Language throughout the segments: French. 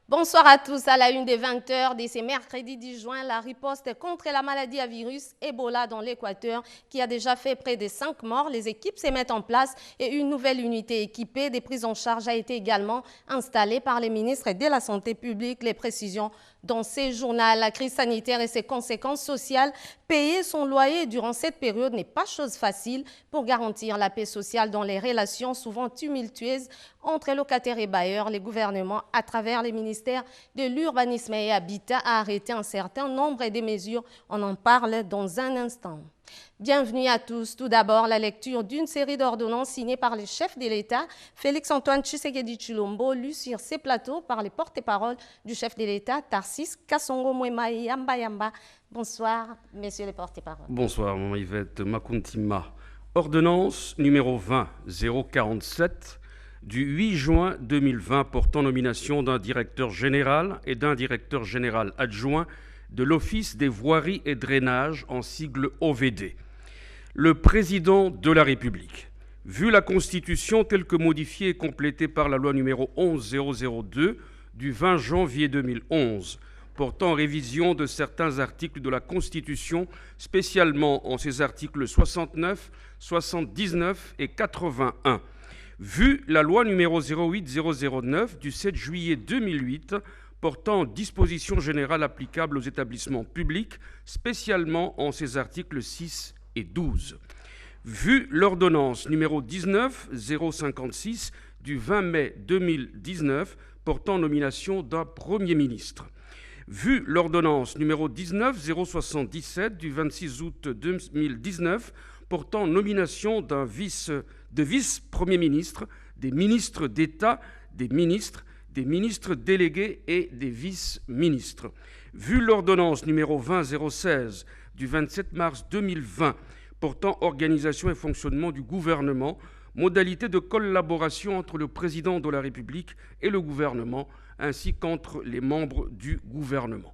Bonsoir à tous. À la une des 20h de ce mercredi 10 juin, la riposte contre la maladie à virus Ebola dans l'Équateur qui a déjà fait près de 5 morts. Les équipes se mettent en place et une nouvelle unité équipée des prises en charge a été également installée par les ministres de la Santé publique. Les précisions dans ces journaux. La crise sanitaire et ses conséquences sociales. Payer son loyer durant cette période n'est pas chose facile pour garantir la paix sociale dans les relations souvent tumultueuses entre locataires et bailleurs. Les gouvernements, à travers les ministères de l'urbanisme et habitat, a arrêté un certain nombre de mesures. On en parle dans un instant. Bienvenue à tous. Tout d'abord, la lecture d'une série d'ordonnances signées par le chef de l'État, Félix-Antoine Tshisekedi Tshilombo, lue sur ces plateaux par les porte-parole du chef de l'État, Tarsis Kasongo Mwema et Yamba Yamba. Bonsoir, messieurs les porte-parole. Bonsoir, Maman Yvette Makuntima. Ordonnance numéro 20-047 du 8 juin 2020 portant nomination d'un directeur général et d'un directeur général adjoint de l'Office des voiries et drainages, en sigle OVD. Le président de la République, vu la Constitution telle que modifiée et complétée par la loi numéro 11-002 du 20 janvier 2011, portant révision de certains articles de la Constitution, spécialement en ses articles 69, 79 et 81, vu la loi numéro 08-009 du 7 juillet 2008, portant dispositions générales applicables aux établissements publics, spécialement en ses articles 6 et 12. Vu l'ordonnance numéro 19-056 du 20 mai 2019, portant nomination d'un Premier ministre. Vu l'ordonnance numéro 19-077 du 26 août 2019, portant nomination de vice-premier ministre, des ministres d'État, des ministres délégués et des vice-ministres. Vu l'ordonnance numéro 20-016 du 27 mars 2020 portant organisation et fonctionnement du gouvernement, modalités de collaboration entre le président de la République et le gouvernement, ainsi qu'entre les membres du gouvernement.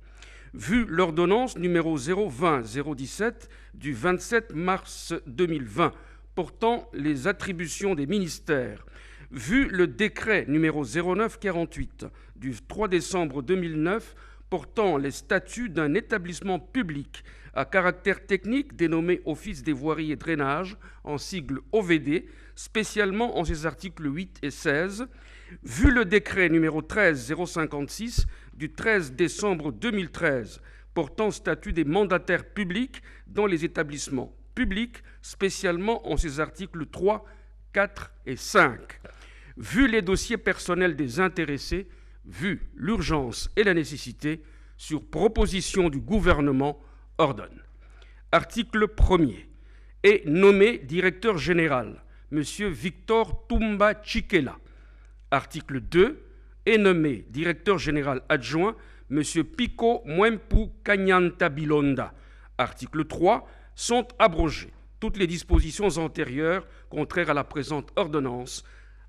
Vu l'ordonnance numéro 020-017 du 27 mars 2020 portant les attributions des ministères, vu le décret numéro 0948 du 3 décembre 2009 portant les statuts d'un établissement public à caractère technique dénommé Office des voiries et drainages, en sigle OVD, spécialement en ses articles 8 et 16, vu le décret numéro 13056 du 13 décembre 2013 portant statut des mandataires publics dans les établissements publics, spécialement en ses articles 3, 4 et 5. Vu les dossiers personnels des intéressés, vu l'urgence et la nécessité, sur proposition du gouvernement, ordonne. Article 1er. Est nommé directeur général M. Victor Toumba Tchikela. Article 2. Est nommé directeur général adjoint M. Pico Mwempu Kanyanta Bilonda. Article 3. Sont abrogées toutes les dispositions antérieures contraires à la présente ordonnance.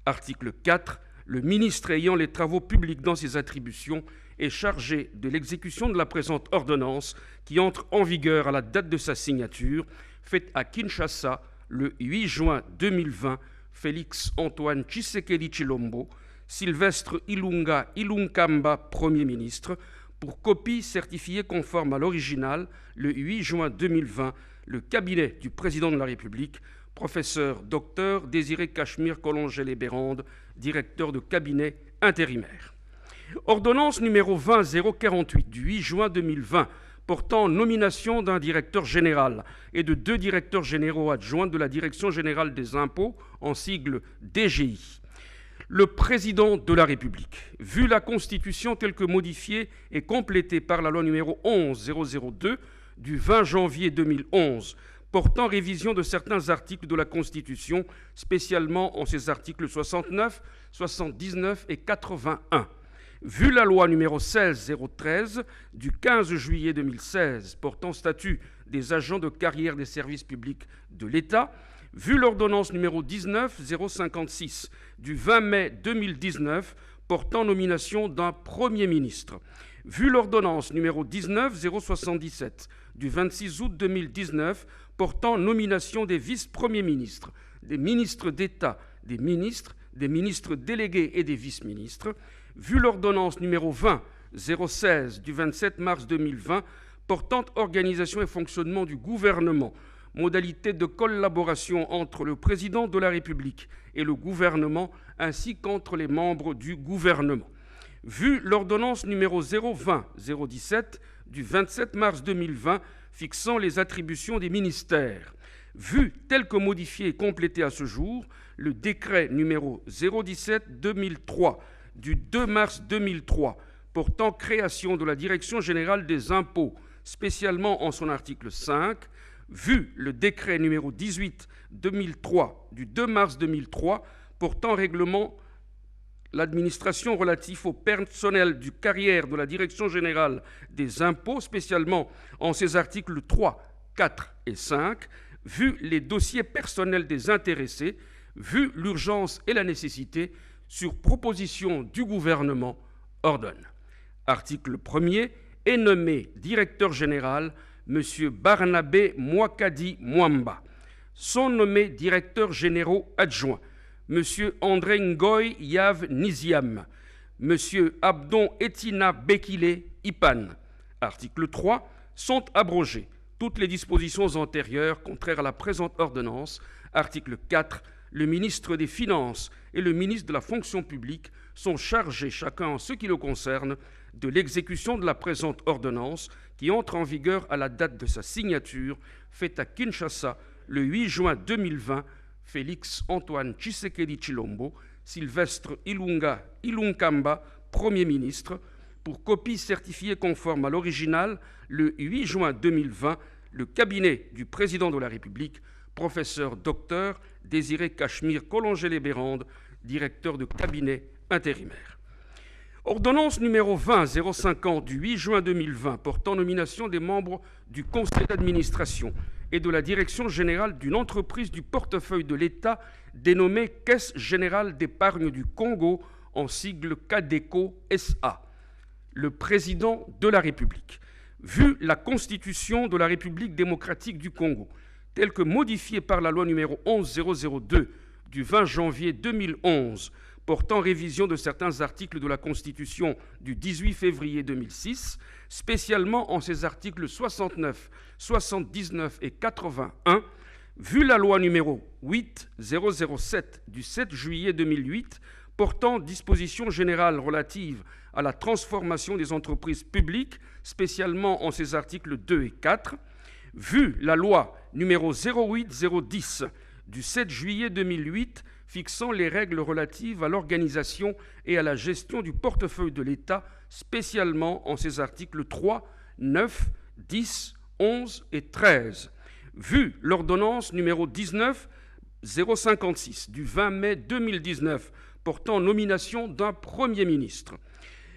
Article 4. Le ministre ayant les travaux publics dans ses attributions est chargé de l'exécution de la présente ordonnance qui entre en vigueur à la date de sa signature, faite à Kinshasa le 8 juin 2020, Félix-Antoine Tshisekedi Tshilombo, Sylvestre Ilunga Ilunkamba, Premier ministre, pour copie certifiée conforme à l'original le 8 juin 2020, le cabinet du président de la République, professeur Dr Désiré Cachemire Collongel-Bérande, directeur de cabinet intérimaire. Ordonnance numéro 20-048 du 8 juin 2020 portant nomination d'un directeur général et de 2 directeurs généraux adjoints de la Direction générale des impôts, en sigle DGI. Le président de la République, vu la Constitution telle que modifiée et complétée par la loi numéro 11-002 du 20 janvier 2011, portant révision de certains articles de la Constitution, spécialement en ses articles 69, 79 et 81. Vu la loi numéro 16-013 du 15 juillet 2016 portant statut des agents de carrière des services publics de l'État, vu l'ordonnance numéro 19-056 du 20 mai 2019 portant nomination d'un Premier ministre, Vu l'ordonnance numéro 19-077 du 26 août 2019 portant nomination des vice-premiers ministres, des ministres d'État, des ministres délégués et des vice-ministres, vu l'ordonnance numéro 20-016 du 27 mars 2020 portant organisation et fonctionnement du gouvernement, modalités de collaboration entre le président de la République et le gouvernement ainsi qu'entre les membres du gouvernement. Vu l'ordonnance numéro 020-017 du 27 mars 2020 fixant les attributions des ministères, vu tel que modifié et complété à ce jour le décret numéro 017-2003 du 2 mars 2003 portant création de la Direction générale des impôts, spécialement en son article 5, vu le décret numéro 18-2003 du 2 mars 2003 portant règlement l'administration relatif au personnel du carrière de la Direction générale des impôts, spécialement en ses articles 3, 4 et 5, vu les dossiers personnels des intéressés, vu l'urgence et la nécessité, sur proposition du gouvernement, ordonne. Article 1er, est nommé directeur général M. Barnabé Mwakadi Mwamba. Sont nommés directeurs généraux adjoints M. André Ngoy Yav Niziam, M. Abdon Etina Bekile Ipan. Article 3. Sont abrogées toutes les dispositions antérieures contraires à la présente ordonnance. Article 4. Le ministre des Finances et le ministre de la Fonction publique sont chargés, chacun en ce qui le concerne, de l'exécution de la présente ordonnance qui entre en vigueur à la date de sa signature, faite à Kinshasa le 8 juin 2020, Félix Antoine Tshisekedi Tshilombo, Sylvestre Ilunkamba, Premier ministre, pour copie certifiée conforme à l'original, le 8 juin 2020, le cabinet du président de la République, professeur docteur Désiré Cachemire Collongé-les-Bérandes, directeur de cabinet intérimaire. Ordonnance numéro 20-050 du 8 juin 2020 portant nomination des membres du conseil d'administration et de la direction générale d'une entreprise du portefeuille de l'État dénommée Caisse générale d'épargne du Congo, en sigle CADECO SA. Le président de la République, vu la Constitution de la République démocratique du Congo, telle que modifiée par la loi numéro 11002 du 20 janvier 2011, portant révision de certains articles de la Constitution du 18 février 2006, spécialement en ses articles 69, 79 et 81, vu la loi numéro 8007 du 7 juillet 2008, portant dispositions générales relatives à la transformation des entreprises publiques, spécialement en ses articles 2 et 4, vu la loi numéro 08010 du 7 juillet 2008, fixant les règles relatives à l'organisation et à la gestion du portefeuille de l'État, spécialement en ses articles 3, 9, 10, 11 et 13. Vu l'ordonnance numéro 19-056 du 20 mai 2019 portant nomination d'un Premier ministre.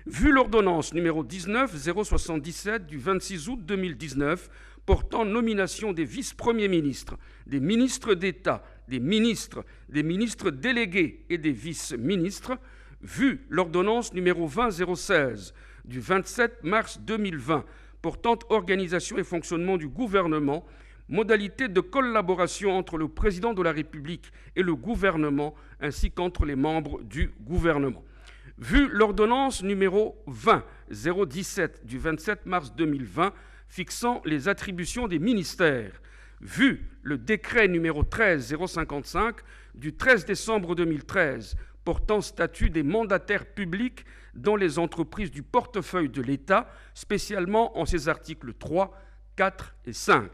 Vu l'ordonnance numéro 19-077 du 26 août 2019 portant nomination des vice-premiers ministres, des ministres d'État, des ministres délégués et des vice-ministres, vu l'ordonnance numéro 20-016 du 27 mars 2020 portant organisation et fonctionnement du gouvernement, modalités de collaboration entre le président de la République et le gouvernement ainsi qu'entre les membres du gouvernement. Vu l'ordonnance numéro 20-017 du 27 mars 2020 fixant les attributions des ministères, vu le décret numéro 13-055 du 13 décembre 2013 portant statut des mandataires publics dans les entreprises du portefeuille de l'État, spécialement en ses articles 3, 4 et 5,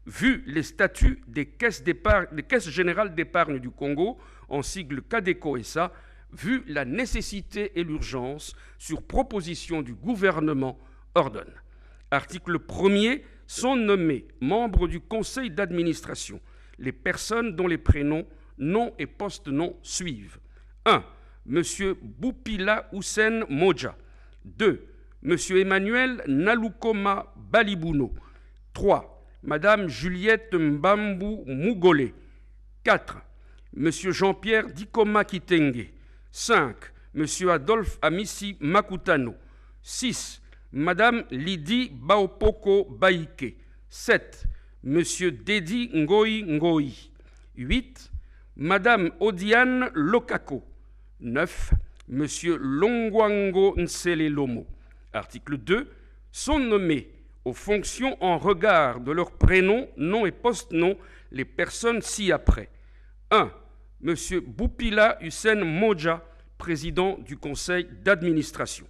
vu les statuts des caisses générales d'épargne du Congo, en sigle CADECO SA, vu la nécessité et l'urgence, sur proposition du gouvernement, ordonne. Article 1er, sont nommés membres du conseil d'administration les personnes dont les prénoms, noms et post-noms suivent. 1. M. Boupila Houssen Modja. 2. M. Emmanuel Nalukoma Balibuno. 3. Mme Juliette Mbambu Mougolé. 4. M. Jean-Pierre Dikoma Kitenge. 5. M. Adolphe Amissi Makutano. 6. Madame Lydie Baopoko Baïke. 7. Monsieur Dedi Ngoï Ngoï. 8. Madame Odiane Lokako. 9. Monsieur Longwango Nsele Lomo. Article 2. Sont nommés aux fonctions en regard de leur prénom, nom et post-nom les personnes ci-après. 1. Monsieur Boupila Hussein Modja, président du conseil d'administration.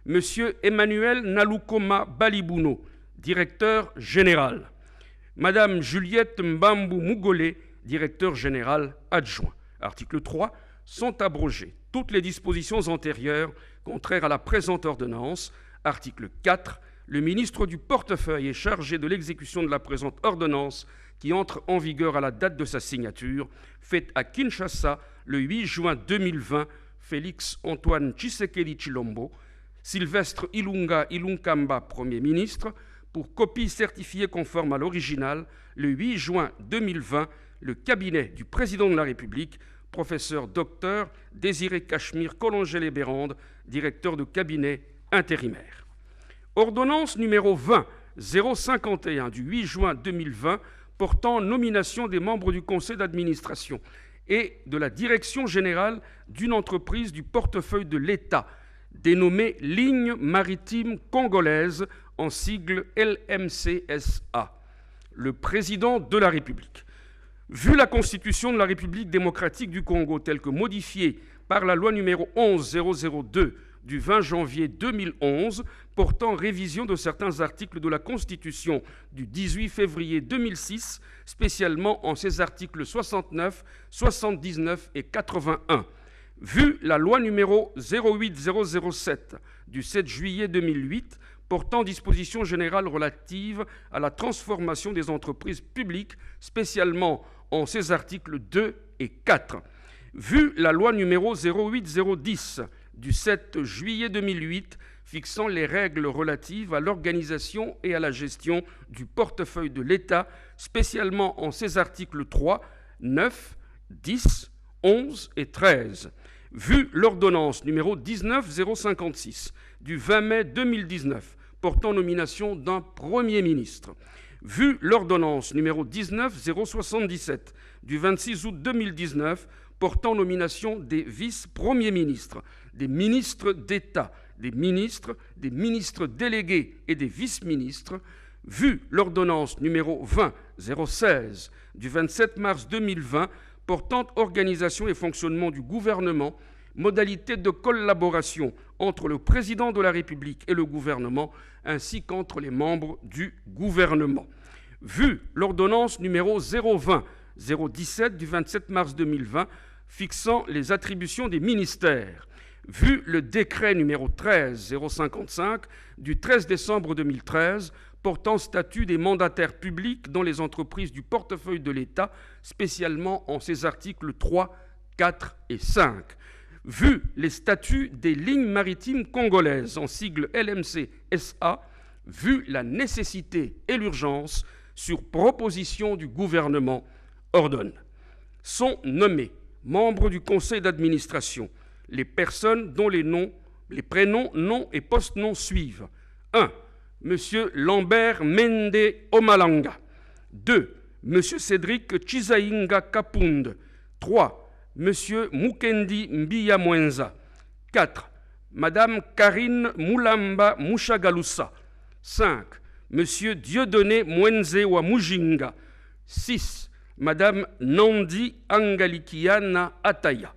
Monsieur Emmanuel Nalukoma Balibouno, directeur général. Madame Juliette Mbambu Mougolé, directeur général adjoint. Article 3. Sont abrogées toutes les dispositions antérieures contraires à la présente ordonnance. Article 4. Le ministre du portefeuille est chargé de l'exécution de la présente ordonnance qui entre en vigueur à la date de sa signature, faite à Kinshasa le 8 juin 2020, Félix Antoine Tshisekedi Tshilombo, Sylvestre Ilunga Ilunkamba, Premier ministre, pour copie certifiée conforme à l'original, le 8 juin 2020, le cabinet du président de la République, professeur docteur Désiré Cachemire Collongel-Bérande, directeur de cabinet intérimaire. Ordonnance numéro 20-051 du 8 juin 2020 portant nomination des membres du conseil d'administration et de la direction générale d'une entreprise du portefeuille de l'État, dénommée Ligne maritime congolaise, en sigle LMCSA. Le président de la République. Vu la Constitution de la République démocratique du Congo telle que modifiée par la loi numéro 11-002 du 20 janvier 2011 portant révision de certains articles de la Constitution du 18 février 2006, spécialement en ses articles 69, 79 et 81. Vu la loi numéro 08007 du 7 juillet 2008 portant dispositions générales relatives à la transformation des entreprises publiques, spécialement en ses articles 2 et 4. Vu la loi numéro 08010 du 7 juillet 2008 fixant les règles relatives à l'organisation et à la gestion du portefeuille de l'État, spécialement en ses articles 3, 9, 10, 11 et 13. Vu l'ordonnance numéro 19056 du 20 mai 2019 portant nomination d'un Premier ministre. Vu l'ordonnance numéro 19077 du 26 août 2019 portant nomination des vice-premiers ministres, des ministres d'État, des ministres délégués et des vice-ministres, vu l'ordonnance numéro 20-016 du 27 mars 2020 portant organisation et fonctionnement du gouvernement, modalités de collaboration entre le président de la République et le gouvernement, ainsi qu'entre les membres du gouvernement. Vu l'ordonnance numéro 020-017 du 27 mars 2020 fixant les attributions des ministères, vu le décret numéro 13-055 du 13 décembre 2013 portant statut des mandataires publics dans les entreprises du portefeuille de l'État, spécialement en ses articles 3, 4 et 5. Vu les statuts des lignes maritimes congolaises, en sigle LMC-SA, vu la nécessité et l'urgence, sur proposition du gouvernement, ordonne. Sont nommés membres du conseil d'administration les personnes dont les prénoms, noms et post-noms suivent. 1. Monsieur Lambert Mende Omalanga. 2. Monsieur Cédric Chizainga Kapund. 3. Monsieur Mukendi Mbiya Mwenza. 4. Madame Karine Moulamba Mouchagalusa. 5. Monsieur Dieudonné Mwenze wa Mujinga. 6. Madame Nandi Angalikiana Ataya.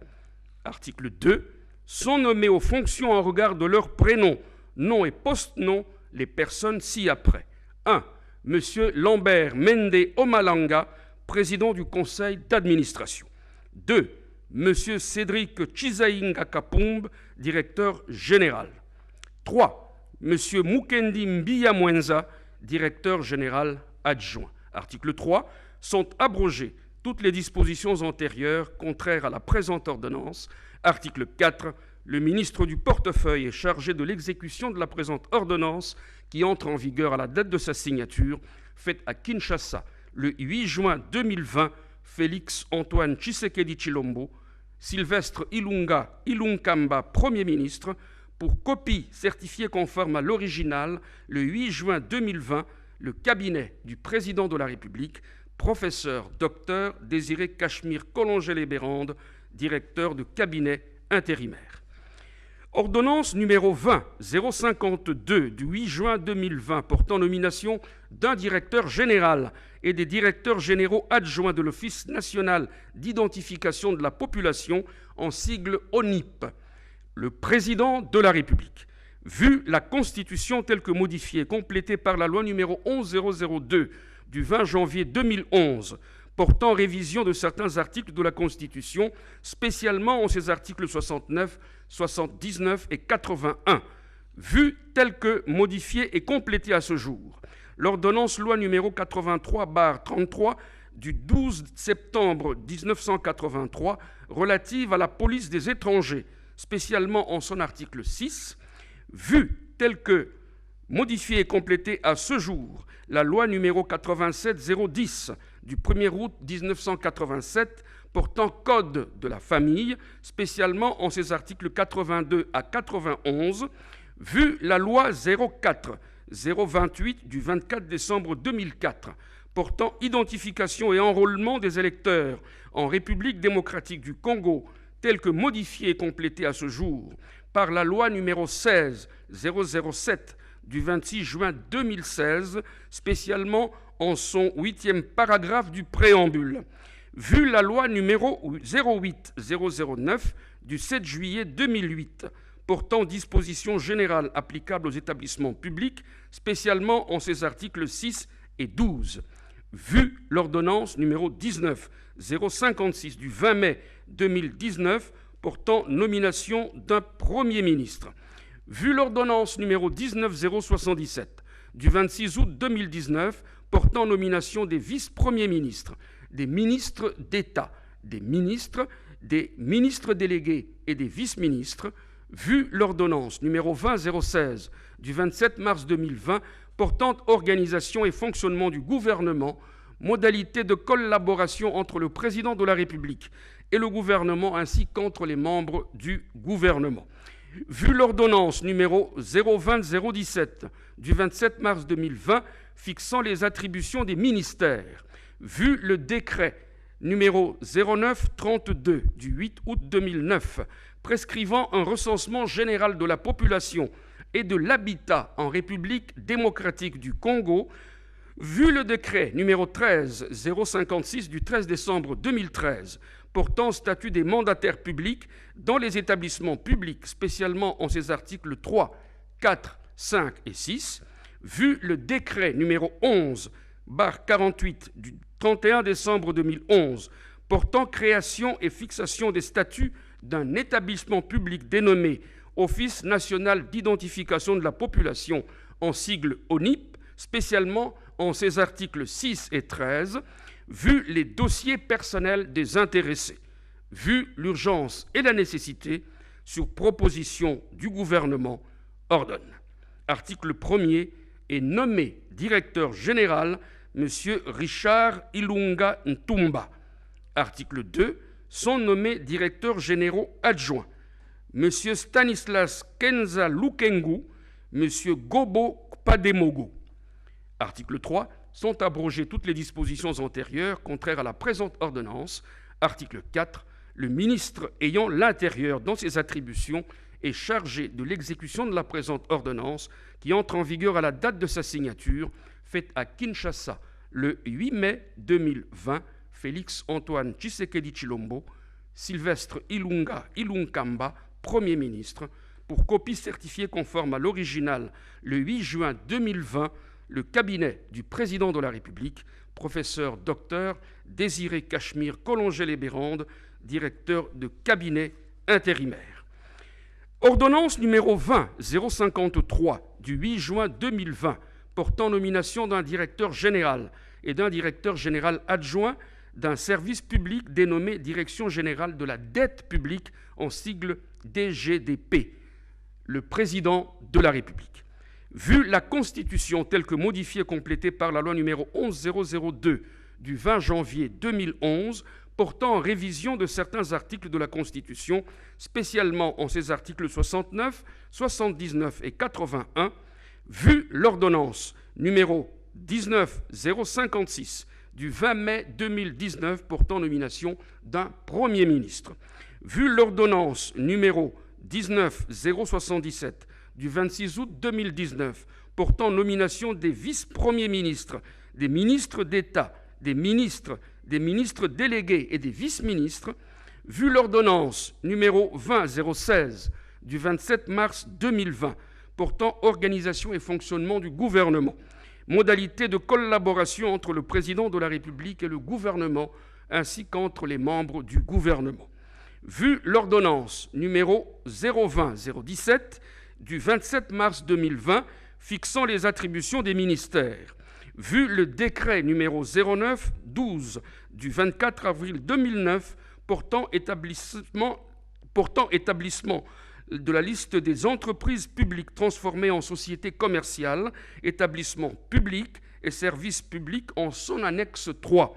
Article 2. Sont nommés aux fonctions en regard de leurs prénoms, noms et post-noms les personnes ci-après. 1. Monsieur Lambert Mende Omalanga, président du conseil d'administration. 2. Monsieur Cédric Chizainga Kapumb, directeur général. 3. Monsieur Mukendi Mbiya Mwenza, directeur général adjoint. Article 3. Sont abrogées toutes les dispositions antérieures contraires à la présente ordonnance. Article 4. Le ministre du portefeuille est chargé de l'exécution de la présente ordonnance qui entre en vigueur à la date de sa signature, faite à Kinshasa le 8 juin 2020, Félix Antoine Tshisekedi Tshilombo, Sylvestre Ilunga Ilunkamba, Premier ministre, Pour copie certifiée conforme à l'original, le 8 juin 2020, le cabinet du président de la République, professeur Dr Désiré Cachemire Collongé-les-Bérandes, directeur de cabinet intérimaire. Ordonnance numéro 20-052 du 8 juin 2020 portant nomination d'un directeur général et des directeurs généraux adjoints de l'Office national d'identification de la population, en sigle ONIP. Le président de la République, vu la Constitution telle que modifiée et complétée par la loi numéro 11002 du 20 janvier 2011, portant révision de certains articles de la Constitution, spécialement en ses articles 69, 79 et 81, vu tel que modifié et complété à ce jour. L'ordonnance loi numéro 83/33 du 12 septembre 1983 relative à la police des étrangers, spécialement en son article 6, vu tel que modifié et complété à ce jour la loi numéro 87-010 du 1er août 1987 portant code de la famille, spécialement en ses articles 82 à 91, vu la loi 04-028 du 24 décembre 2004 portant identification et enrôlement des électeurs en République démocratique du Congo, telle que modifiée et complétée à ce jour par la loi numéro 16-007 du 26 juin 2016, spécialement en son 8e paragraphe du préambule, vu la loi numéro 08-009 du 7 juillet 2008, portant dispositions générales applicables aux établissements publics, spécialement en ses articles 6 et 12, vu l'ordonnance numéro 19-056 du 20 mai 2019, portant nomination d'un Premier ministre, vu l'ordonnance numéro 19-077 du 26 août 2019, portant nomination des vice-premiers ministres, des ministres d'État, des ministres délégués et des vice-ministres, vu l'ordonnance numéro 20-016 du 27 mars 2020 portant organisation et fonctionnement du gouvernement, modalités de collaboration entre le président de la République et le gouvernement ainsi qu'entre les membres du gouvernement. Vu l'ordonnance numéro 020-017 du 27 mars 2020 fixant les attributions des ministères, vu le décret numéro 09-32 du 8 août 2009 prescrivant un recensement général de la population et de l'habitat en République démocratique du Congo, vu le décret numéro 13-056 du 13 décembre 2013 portant statut des mandataires publics dans les établissements publics, spécialement en ses articles 3, 4, 5 et 6, vu le décret numéro 11/48 du 31 décembre 2011 portant création et fixation des statuts d'un établissement public dénommé Office national d'identification de la population, en sigle ONIP, spécialement en ses articles 6 et 13, vu les dossiers personnels des intéressés, vu l'urgence et la nécessité, sur proposition du gouvernement, ordonne. Article 1er, est nommé directeur général M. Richard Ilunga Ntumba. Article 2, sont nommés directeurs généraux adjoints M. Stanislas Kenza Lukengu, M. Gobo Pademogo. Article 3, sont abrogées toutes les dispositions antérieures contraires à la présente ordonnance. Article 4, le ministre ayant l'Intérieur dans ses attributions est chargé de l'exécution de la présente ordonnance qui entre en vigueur à la date de sa signature, faite à Kinshasa le 8 mai 2020. Félix Antoine Tshisekedi Tshilombo, Sylvestre Ilunga Ilunkamba, Premier ministre, pour copie certifiée conforme à l'original le 8 juin 2020, le cabinet du président de la République, professeur Dr Désiré Cachemire Collongé-les-Bérandes, directeur de cabinet intérimaire. Ordonnance numéro 20-053 du 8 juin 2020 portant nomination d'un directeur général et d'un directeur général adjoint d'un service public dénommé Direction générale de la dette publique, en sigle DGDP, le président de la République. Vu la Constitution telle que modifiée et complétée par la loi numéro 11002 du 20 janvier 2011 portant révision de certains articles de la Constitution, spécialement en ses articles 69, 79 et 81, vu l'ordonnance numéro 19056 du 20 mai 2019 portant nomination d'un Premier ministre, vu l'ordonnance numéro 19077 du 26 août 2019 portant nomination des vice-premiers ministres, des ministres d'État, des ministres délégués et des vice-ministres, vu l'ordonnance numéro 20016 du 27 mars 2020 portant organisation et fonctionnement du gouvernement, modalités de collaboration entre le président de la République et le gouvernement, ainsi qu'entre les membres du gouvernement. Vu l'ordonnance numéro 020-017 du 27 mars 2020 fixant les attributions des ministères, vu le décret numéro 09-12 du 24 avril 2009 portant établissement de la liste des entreprises publiques transformées en sociétés commerciales, établissements publics et services publics en son annexe 3,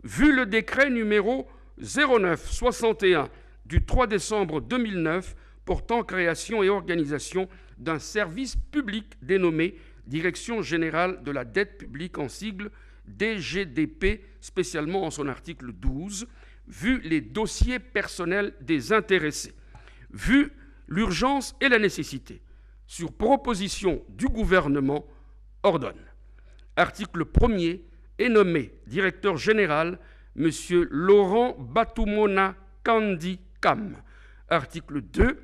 vu le décret numéro 09-61 du 3 décembre 2009 portant création et organisation d'un service public dénommé Direction générale de la dette publique en sigle DGDP, spécialement en son article 12, vu les dossiers personnels des intéressés, vu l'urgence et la nécessité, sur proposition du gouvernement, ordonne. Article 1er est nommé directeur général M. Laurent Batumona Kandi Kam. Article 2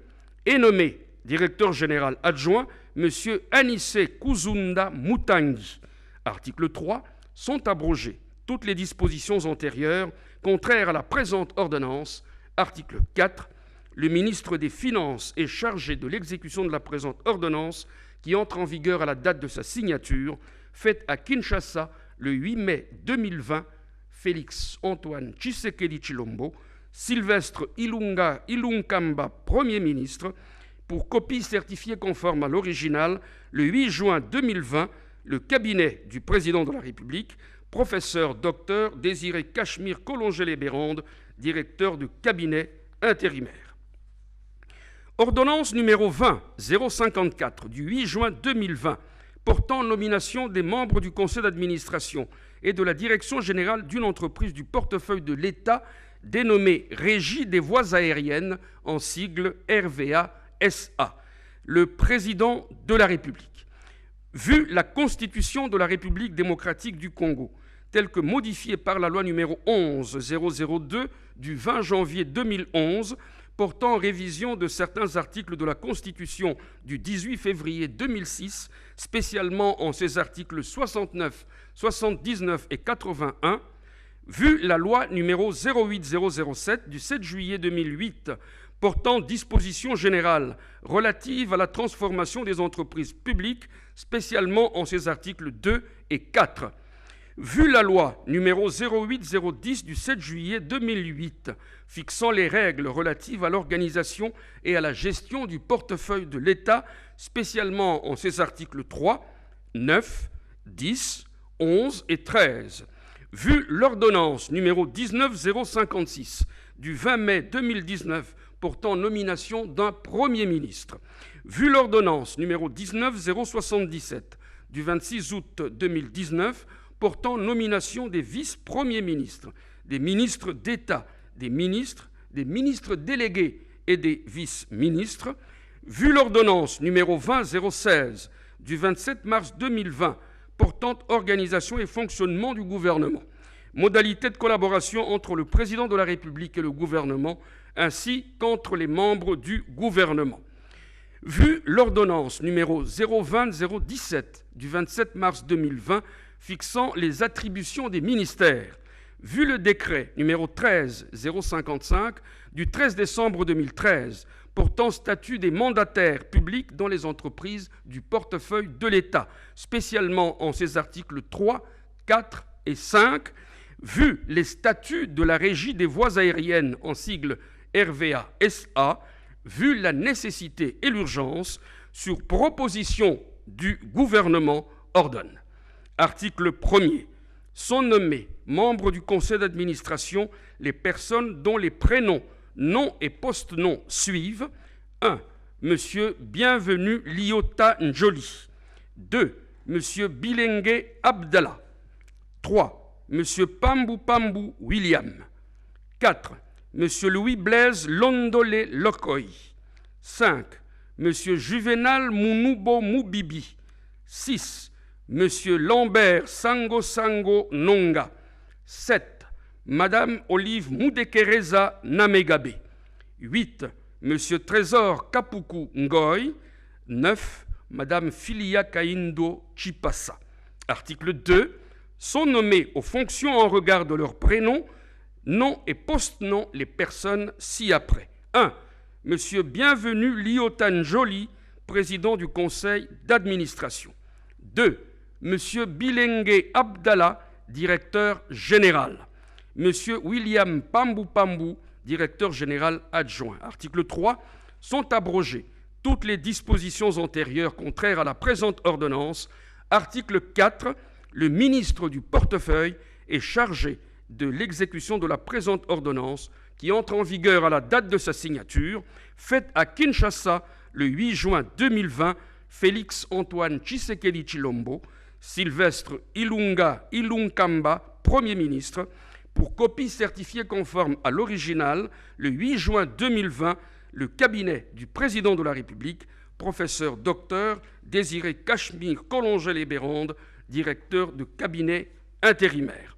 est nommé directeur général adjoint M. Anissé Kuzunda Mutangi. Article 3 sont abrogées toutes les dispositions antérieures contraires à la présente ordonnance. Article 4. Le ministre des Finances est chargé de l'exécution de la présente ordonnance qui entre en vigueur à la date de sa signature, faite à Kinshasa le 8 mai 2020. Félix Antoine Tshisekedi Tshilombo, Sylvestre Ilunkamba, Premier ministre, pour copie certifiée conforme à l'original le 8 juin 2020, le cabinet du président de la République, professeur Dr Désiré Cachemire Collongélé-Bérande, directeur de cabinet intérimaire. Ordonnance numéro 20-054 du 8 juin 2020 portant nomination des membres du conseil d'administration et de la direction générale d'une entreprise du portefeuille de l'État dénommée Régie des voies aériennes en sigle RVA-SA, le président de la République. Vu la Constitution de la République démocratique du Congo, telle que modifiée par la loi numéro 11-002 du 20 janvier 2011, portant révision de certains articles de la Constitution du 18 février 2006, spécialement en ses articles 69, 79 et 81, vu la loi numéro 08007 du 7 juillet 2008, portant dispositions générales relatives à la transformation des entreprises publiques, spécialement en ses articles 2 et 4, vu la loi numéro 08010 du 7 juillet 2008 fixant les règles relatives à l'organisation et à la gestion du portefeuille de l'État, spécialement en ses articles 3, 9, 10, 11 et 13, vu l'ordonnance numéro 19056 du 20 mai 2019 portant nomination d'un Premier ministre, vu l'ordonnance numéro 19077 du 26 août 2019 portant nomination des vice-premiers ministres, des ministres d'État, des ministres délégués et des vice-ministres, vu l'ordonnance numéro 20-016 du 27 mars 2020 portant organisation et fonctionnement du gouvernement, modalités de collaboration entre le président de la République et le gouvernement, ainsi qu'entre les membres du gouvernement. Vu l'ordonnance numéro 020-017 du 27 mars 2020 fixant les attributions des ministères, vu le décret numéro 13-055 du 13 décembre 2013 portant statut des mandataires publics dans les entreprises du portefeuille de l'État, spécialement en ses articles 3, 4 et 5, vu les statuts de la Régie des voies aériennes en sigle RVA-SA, vu la nécessité et l'urgence, sur proposition du gouvernement, ordonne. Article 1er. Sont nommés membres du conseil d'administration les personnes dont les prénoms, noms et post-noms suivent. 1. Monsieur Bienvenu Liota Njoli. 2. Monsieur Bilengue Abdallah. 3. Monsieur Pambou Pambou William. 4. Monsieur Louis Blaise Londolé Lokoy. 5. Monsieur Juvenal Mounoubo Moubibi. 6. Monsieur Lambert Sango Sango Nonga. 7. Madame Olive Moudekereza Namegabe. 8. Monsieur Trésor Kapuku Ngoy. 9. Madame Filia Kaindo Chipassa. Article 2. Sont nommés aux fonctions en regard de leur prénom, nom et post-nom les personnes ci-après. 1. Monsieur Bienvenu Liotan Joly, président du conseil d'administration. 2. Monsieur Bilengue Abdallah, directeur général. Monsieur William Pambou Pambou, directeur général adjoint. Article 3. Sont abrogées toutes les dispositions antérieures contraires à la présente ordonnance. Article 4. Le ministre du portefeuille est chargé de l'exécution de la présente ordonnance qui entre en vigueur à la date de sa signature, faite à Kinshasa le 8 juin 2020, Félix Antoine Tshisekedi Tshilombo, Sylvestre Ilunga Ilunkamba, Premier ministre, pour copie certifiée conforme à l'original, le 8 juin 2020, le cabinet du président de la République, professeur docteur Désiré Cachemire Collongel-Béronde, directeur de cabinet intérimaire.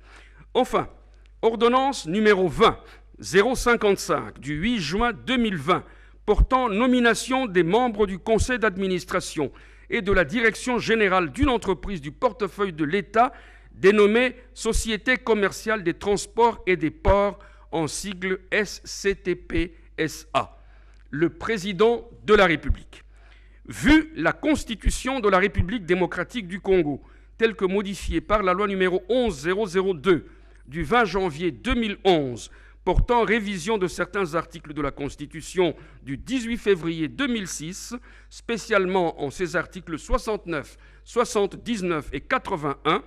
Enfin, ordonnance numéro 20-055 du 8 juin 2020 portant nomination des membres du conseil d'administration et de la direction générale d'une entreprise du portefeuille de l'État dénommée Société commerciale des transports et des ports en sigle SCTP-SA. Le président de la République. Vu la Constitution de la République démocratique du Congo, telle que modifiée par la loi numéro 11-002 du 20 janvier 2011 portant révision de certains articles de la Constitution du 18 février 2006, spécialement en ses articles 69, 79 et 81,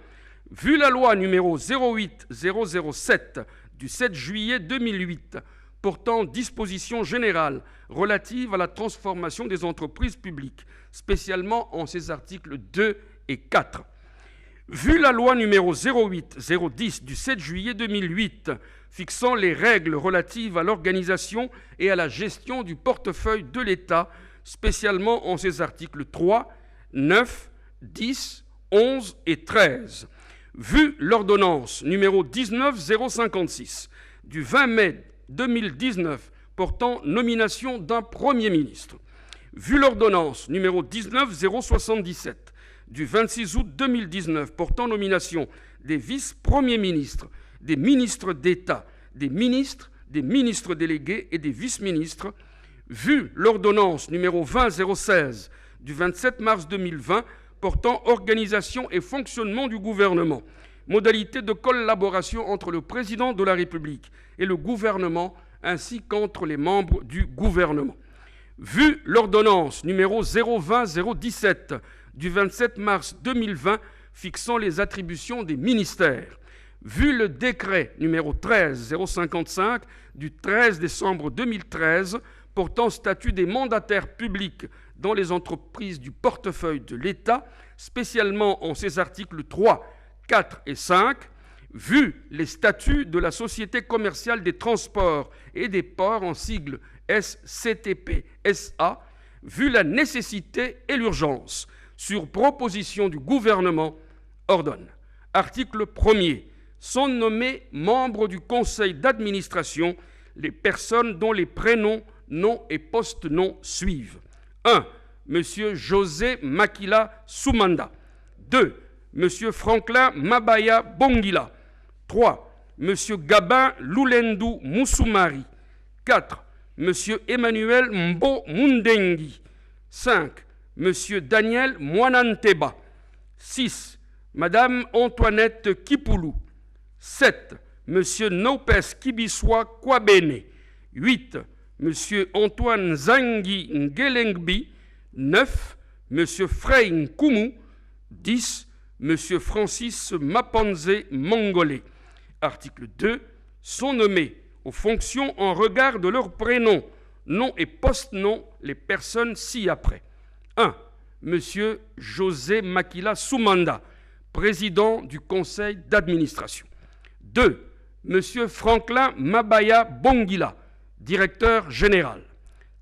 vu la loi numéro 08-007 du 7 juillet 2008 portant dispositions générales relatives à la transformation des entreprises publiques, spécialement en ses articles 2 et 4. Vu la loi numéro 08-010 du 7 juillet 2008 fixant les règles relatives à l'organisation et à la gestion du portefeuille de l'État, spécialement en ses articles 3, 9, 10, 11 et 13. Vu l'ordonnance numéro 19-056 du 20 mai 2019 portant nomination d'un Premier ministre. Vu l'ordonnance numéro 19-077 du 26 août 2019 portant nomination des vice-premiers ministres, des ministres d'État, des ministres délégués et des vice-ministres, vu l'ordonnance numéro 20-016 du 27 mars 2020 portant organisation et fonctionnement du gouvernement, modalités de collaboration entre le président de la République et le gouvernement ainsi qu'entre les membres du gouvernement. Vu l'ordonnance numéro 020-017 du 27 mars 2020 fixant les attributions des ministères, vu le décret numéro 13-055 du 13 décembre 2013 portant statut des mandataires publics dans les entreprises du portefeuille de l'État, spécialement en ses articles 3, 4 et 5, vu les statuts de la Société commerciale des transports et des ports en sigle SCTP-SA, vu la nécessité et l'urgence, sur proposition du gouvernement, ordonne. Article 1er. Sont nommés membres du conseil d'administration les personnes dont les prénoms, noms et post-noms suivent. 1. Monsieur José Makila Soumanda. 2. Monsieur Franklin Mabaya Bongila. 3. Monsieur Gabin Loulendu Moussoumari. 4. Monsieur Emmanuel Mbo Mundengi. 5. Monsieur Daniel Mwananteba. 6. Madame Antoinette Kipoulou. 7. Monsieur Nopes Kibiswa Kwabene. 8. Monsieur Antoine Zangi Ngelengbi. 9. Monsieur Frey Nkumu. 10. M. Francis Mapanze Mangolé. Article 2. Sont nommés aux fonctions en regard de leur prénom, nom et post-nom les personnes ci-après. 1. M. José Makila Soumanda, président du conseil d'administration. 2. M. Franklin Mabaya Bongila, directeur général.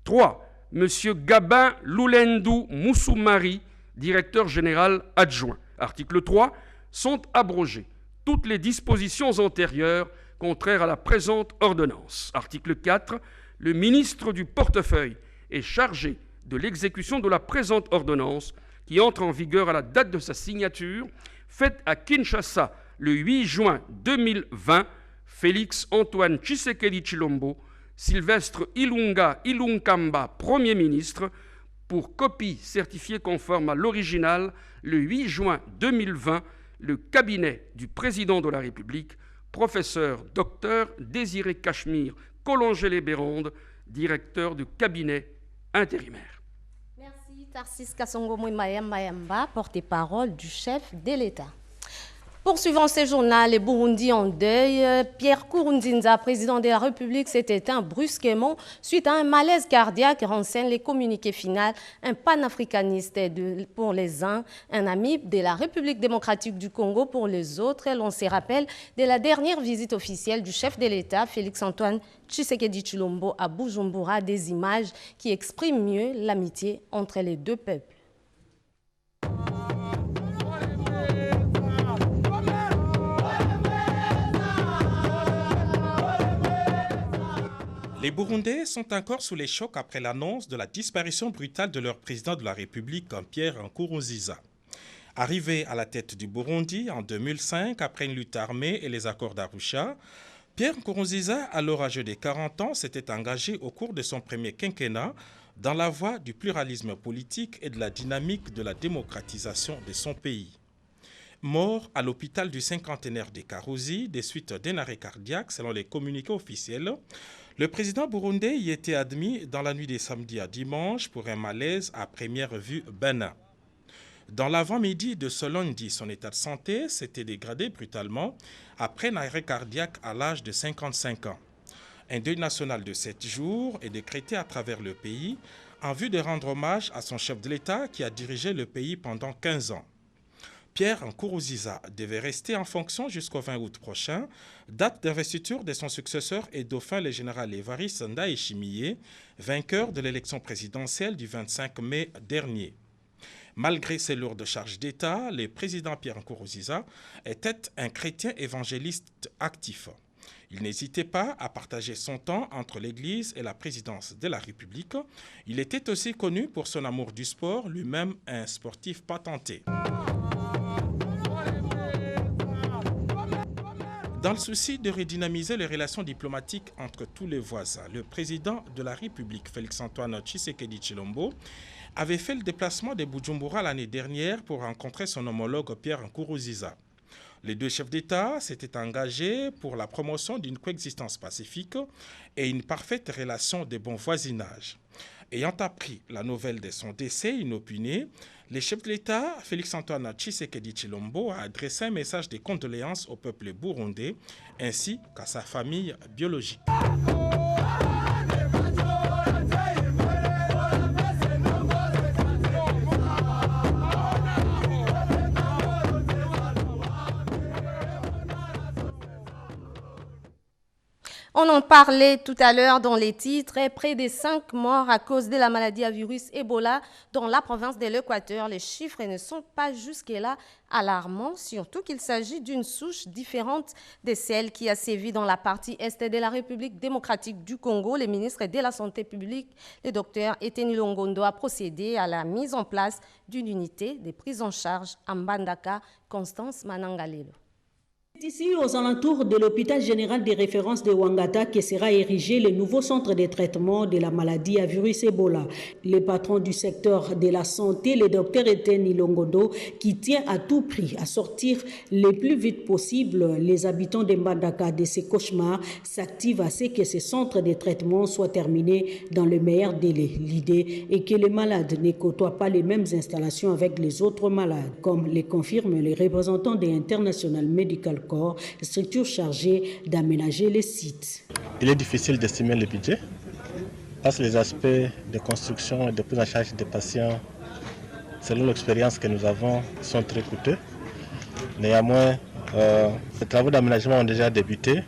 3. M. Gabin Loulendou Moussoumari, directeur général adjoint. Article 3. Sont abrogées toutes les dispositions antérieures contraires à la présente ordonnance. Article 4. Le ministre du portefeuille est chargé de l'exécution de la présente ordonnance qui entre en vigueur à la date de sa signature, faite à Kinshasa le 8 juin 2020. Félix Antoine Tshisekedi Tshilombo, Sylvestre Ilunga Ilunkamba, Premier ministre, pour copie certifiée conforme à l'original le 8 juin 2020, le cabinet du président de la République, professeur Dr Désiré Cachemire Collongé-les-Bérondes, directeur du cabinet intérimaire. Merci Tarsis Kasongo Mayamba, porte-parole du chef de l'État. Poursuivant ces journaux, les Burundis en deuil, Pierre Nkurunziza, président de la République, s'est éteint brusquement suite à un malaise cardiaque, renseignent les communiqués finaux. Un panafricaniste pour les uns, un ami de la République démocratique du Congo pour les autres. L'on se rappelle de la dernière visite officielle du chef de l'État, Félix Antoine Tshisekedi Tshilombo, à Bujumbura, des images qui expriment mieux l'amitié entre les deux peuples. Les Burundais sont encore sous les chocs après l'annonce de la disparition brutale de leur président de la République, Pierre Nkurunziza. Arrivé à la tête du Burundi en 2005 après une lutte armée et les accords d'Arusha, Pierre Nkurunziza, alors âgé de 40 ans, s'était engagé au cours de son premier quinquennat dans la voie du pluralisme politique et de la dynamique de la démocratisation de son pays. Mort à l'hôpital du cinquantenaire de Karuzi des suites d'un arrêt cardiaque selon les communiqués officiels, le président burundais y était admis dans la nuit de samedi à dimanche pour un malaise à première vue bénin. Dans l'avant-midi de ce lundi, son état de santé s'était dégradé brutalement après un arrêt cardiaque à l'âge de 55 ans. Un deuil national de 7 jours est décrété à travers le pays en vue de rendre hommage à son chef de l'État qui a dirigé le pays pendant 15 ans. Pierre Nkurunziza devait rester en fonction jusqu'au 20 août prochain, date d'investiture de son successeur et dauphin le général Évariste Ndayishimiye, vainqueur de l'élection présidentielle du 25 mai dernier. Malgré ses lourdes charges d'État, le président Pierre Nkurunziza était un chrétien évangéliste actif. Il n'hésitait pas à partager son temps entre l'Église et la présidence de la République. Il était aussi connu pour son amour du sport, lui-même un sportif patenté. Dans le souci de redynamiser les relations diplomatiques entre tous les voisins, le président de la République, Félix Antoine Tshisekedi Tshilombo, avait fait le déplacement de Bujumbura l'année dernière pour rencontrer son homologue Pierre Nkurunziza. Les deux chefs d'État s'étaient engagés pour la promotion d'une coexistence pacifique et une parfaite relation de bon voisinage. Ayant appris la nouvelle de son décès inopiné, le chef de l'État, Félix Antoine Tshisekedi Tshilombo, a adressé un message de condoléances au peuple burundais ainsi qu'à sa famille biologique. On en parlait tout à l'heure dans les titres. Près de 5 morts à cause de la maladie à virus Ebola dans la province de l'Équateur. Les chiffres ne sont pas jusque-là alarmants, surtout qu'il s'agit d'une souche différente de celle qui a sévi dans la partie est de la République démocratique du Congo. Le ministre de la Santé publique, le docteur Eteni Longondo, a procédé à la mise en place d'une unité de prise en charge à Mbandaka, Constance Manangalelo. Ici, aux alentours de l'hôpital général des références de Ouangata, que sera érigé le nouveau centre de traitement de la maladie à virus Ebola. Le patron du secteur de la santé, le docteur Etienne Ilongondo, qui tient à tout prix à sortir le plus vite possible les habitants de Mbandaka de ces cauchemars, s'active à ce que ce centre de traitement soit terminé dans le meilleur délai. L'idée est que les malades ne côtoient pas les mêmes installations avec les autres malades, comme le confirment les représentants de International Medical Corps, structure chargée d'aménager les sites. Il est difficile d'estimer le budget parce que les aspects de construction et de prise en charge des patients, selon l'expérience que nous avons, sont très coûteux. Néanmoins, les travaux d'aménagement ont déjà débuté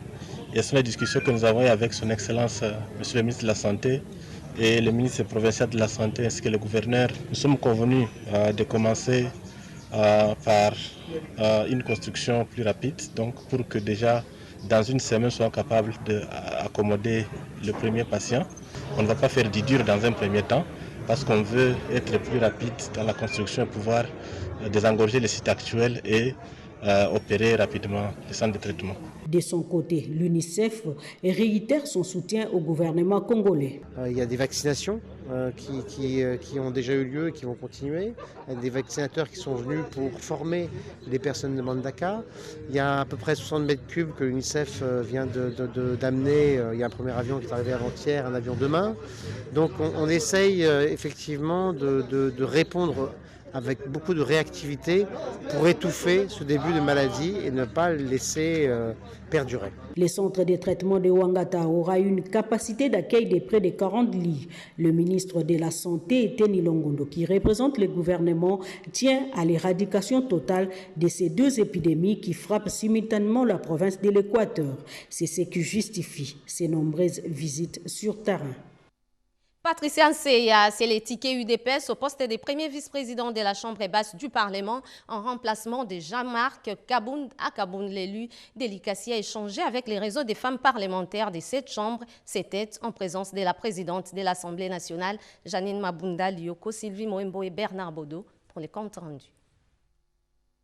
et ce sont les discussions que nous avons eues avec son Excellence, Monsieur le ministre de la Santé et le ministre provincial de la Santé ainsi que le gouverneur. Nous sommes convenus de commencer par une construction plus rapide, donc pour que déjà dans une semaine nous soyons capables d'accommoder le premier patient. On ne va pas faire du dur dans un premier temps parce qu'on veut être plus rapide dans la construction et pouvoir désengorger les sites actuels et opérer rapidement les centres de traitement. De son côté, l'UNICEF réitère son soutien au gouvernement congolais. Il y a des vaccinations qui ont déjà eu lieu et qui vont continuer. Il y a des vaccinateurs qui sont venus pour former les personnes de Mbandaka. Il y a à peu près 60 mètres cubes que l'UNICEF vient d'amener. Il y a un premier avion qui est arrivé avant-hier, un avion demain. Donc on essaye effectivement de répondre avec beaucoup de réactivité pour étouffer ce début de maladie et ne pas le laisser perdurer. Le centre de traitement de Ouangata aura une capacité d'accueil de près de 40 lits. Le ministre de la Santé, Etienne Ilongondo, qui représente le gouvernement, tient à l'éradication totale de ces deux épidémies qui frappent simultanément la province de l'Équateur. C'est ce qui justifie ces nombreuses visites sur terrain. Patricia Nseya, c'est les tickets UDPS au poste de premier vice-président de la Chambre basse du Parlement en remplacement de Jean-Marc Kaboun. L'élu d'Elikassi a échangé avec les réseaux des femmes parlementaires de cette Chambre. C'était en présence de la présidente de l'Assemblée nationale, Janine Mabunda Lioko, Sylvie Moembo et Bernard Bodo pour les comptes rendus.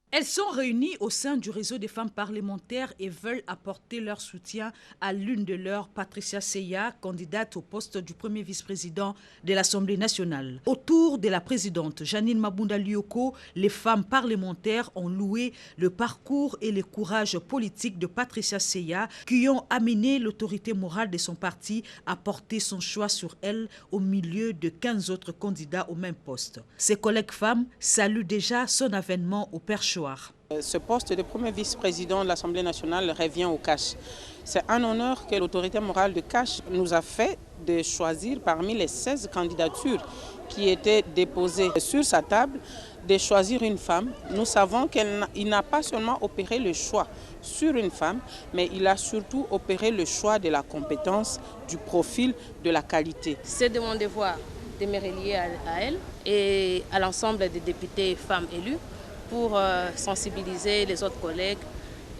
Elles sont réunies au sein du réseau des femmes parlementaires et veulent apporter leur soutien à l'une de leurs, Patricia Nseya, candidate au poste du premier vice-président de l'Assemblée nationale. Autour de la présidente Janine Mabunda Lioko, les femmes parlementaires ont loué le parcours et le courage politique de Patricia Nseya qui ont amené l'autorité morale de son parti à porter son choix sur elle au milieu de 15 autres candidats au même poste. Ses collègues femmes saluent déjà son avènement au perchoir. Ce poste de premier vice-président de l'Assemblée nationale revient au CACH. C'est un honneur que l'autorité morale de CACH nous a fait de choisir parmi les 16 candidatures qui étaient déposées sur sa table, de choisir une femme. Nous savons qu'il n'a pas seulement opéré le choix sur une femme, mais il a surtout opéré le choix de la compétence, du profil, de la qualité. C'est de mon devoir de me relier à elle et à l'ensemble des députés femmes élues pour sensibiliser les autres collègues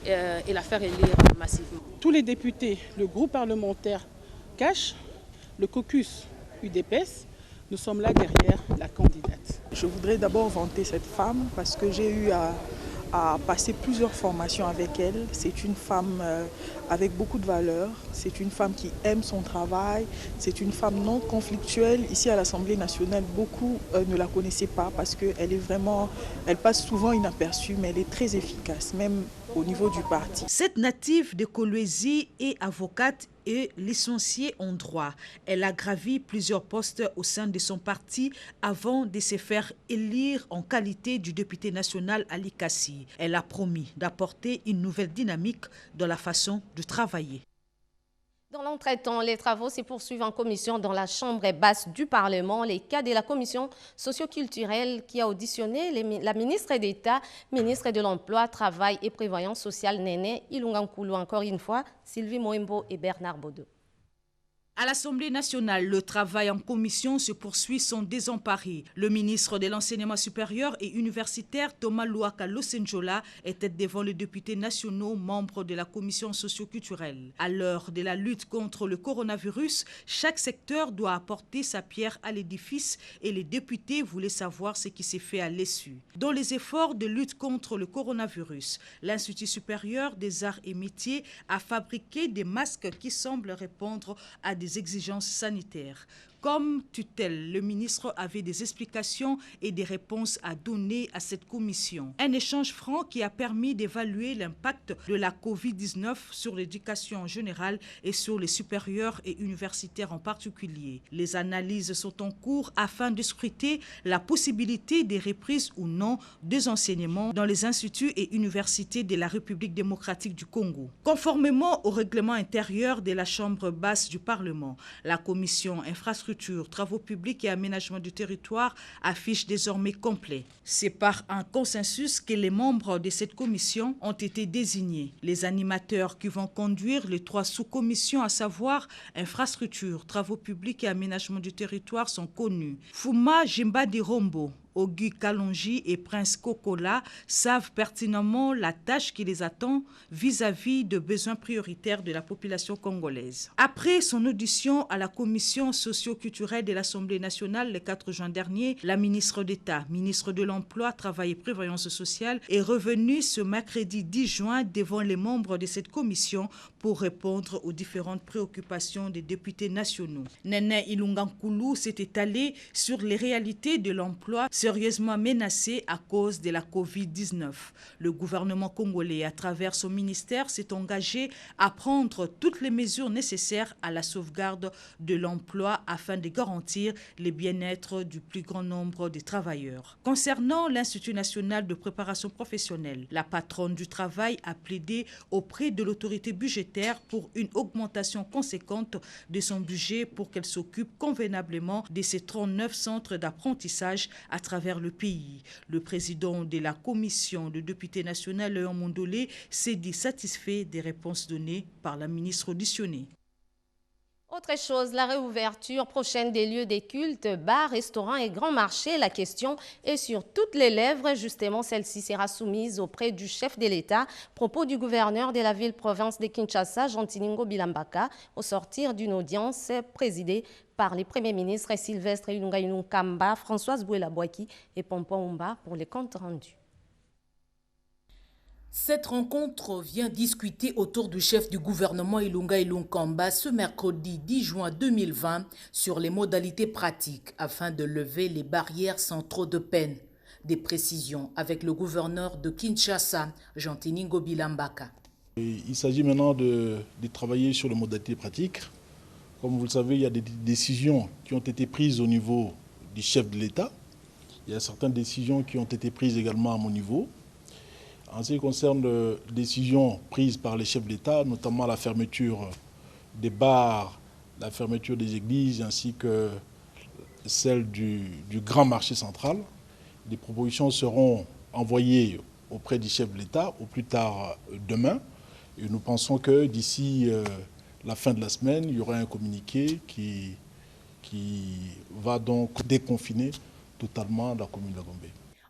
et la faire élire massivement. Tous les députés, le groupe parlementaire CACH, le caucus UDPS, nous sommes là derrière la candidate. Je voudrais d'abord vanter cette femme parce que j'ai eu à passer plusieurs formations avec elle. C'est une femme avec beaucoup de valeurs, c'est une femme qui aime son travail, c'est une femme non conflictuelle. Ici à l'Assemblée nationale, beaucoup ne la connaissaient pas parce qu'elle passe souvent inaperçue, mais elle est très efficace, même au niveau du parti. Cette native de Kolwezi est avocate et licenciée en droit. Elle a gravi plusieurs postes au sein de son parti avant de se faire élire en qualité du député national à l'Ikassi. Elle a promis d'apporter une nouvelle dynamique dans la façon de travailler. Dans l'entretemps, les travaux se poursuivent en commission dans la Chambre basse du Parlement. Les cas de la commission socioculturelle qui a auditionné la ministre d'État, ministre de l'Emploi, Travail et Prévoyance sociale, Néné Ilunga Nkulu, encore une fois, Sylvie Moembo et Bernard Bodo. À l'Assemblée nationale, le travail en commission se poursuit sans désemparé. Le ministre de l'Enseignement supérieur et universitaire, Thomas Louaka Losenjola, était devant les députés nationaux membres de la commission socio-culturelle. À l'heure de la lutte contre le coronavirus, chaque secteur doit apporter sa pierre à l'édifice et les députés voulaient savoir ce qui s'est fait à l'issue. Dans les efforts de lutte contre le coronavirus, l'Institut supérieur des arts et métiers a fabriqué des masques qui semblent répondre à des exigences sanitaires. Comme tutelle, le ministre avait des explications et des réponses à donner à cette commission. Un échange franc qui a permis d'évaluer l'impact de la COVID-19 sur l'éducation en général et sur les supérieurs et universitaires en particulier. Les analyses sont en cours afin de scruter la possibilité des reprises ou non des enseignements dans les instituts et universités de la République démocratique du Congo. Conformément au règlement intérieur de la Chambre basse du Parlement, la commission infrastructure, travaux publics et aménagement du territoire affiche désormais complet. C'est par un consensus que les membres de cette commission ont été désignés. Les animateurs qui vont conduire les 3 sous-commissions, à savoir infrastructure, travaux publics et aménagement du territoire, sont connus. Fuma Jimbadi Rombo, Ogu Kalonji et Prince Kokola savent pertinemment la tâche qui les attend vis-à-vis de besoins prioritaires de la population congolaise. Après son audition à la commission socio-culturelle de l'Assemblée nationale le 4 juin dernier, la ministre d'État, ministre de l'Emploi, Travail et Prévoyance sociale, est revenue ce mercredi 10 juin devant les membres de cette commission pour répondre aux différentes préoccupations des députés nationaux. Nene Ilungankulu s'est étalé sur les réalités de l'emploi sérieusement menacé à cause de la COVID-19. Le gouvernement congolais, à travers son ministère, s'est engagé à prendre toutes les mesures nécessaires à la sauvegarde de l'emploi afin de garantir le bien-être du plus grand nombre de travailleurs. Concernant l'Institut national de préparation professionnelle, la patronne du travail a plaidé auprès de l'autorité budgétaire pour une augmentation conséquente de son budget pour qu'elle s'occupe convenablement de ces 39 centres d'apprentissage à travers le pays. Le président de la commission, le député national Léon Mondolé, s'est dit satisfait des réponses données par la ministre auditionnée. Autre chose, la réouverture prochaine des lieux des cultes, bars, restaurants et grands marchés. La question est sur toutes les lèvres. Justement, celle-ci sera soumise auprès du chef de l'État. Propos du gouverneur de la ville-province de Kinshasa, Jean-Tiningo Bilambaka, au sortir d'une audience présidée par les premiers ministres Sylvestre Ilunga Ilunkamba, Françoise Bouela-Boaki et Pompon Oumba pour les comptes rendus. Cette rencontre vient discuter autour du chef du gouvernement Ilunga Ilunkamba ce mercredi 10 juin 2020 sur les modalités pratiques afin de lever les barrières sans trop de peine. Des précisions avec le gouverneur de Kinshasa, Jean-Tiningo Bilambaka. Il s'agit maintenant de travailler sur les modalités pratiques. Comme vous le savez, il y a des décisions qui ont été prises au niveau du chef de l'État. Il y a certaines décisions qui ont été prises également à mon niveau. En ce qui concerne les décisions prises par les chefs d'État, notamment la fermeture des bars, la fermeture des églises, ainsi que celle du grand marché central, les propositions seront envoyées auprès du chef de l'État au plus tard demain. Et nous pensons que d'ici la fin de la semaine, il y aura un communiqué qui va donc déconfiner totalement la commune de Gombe.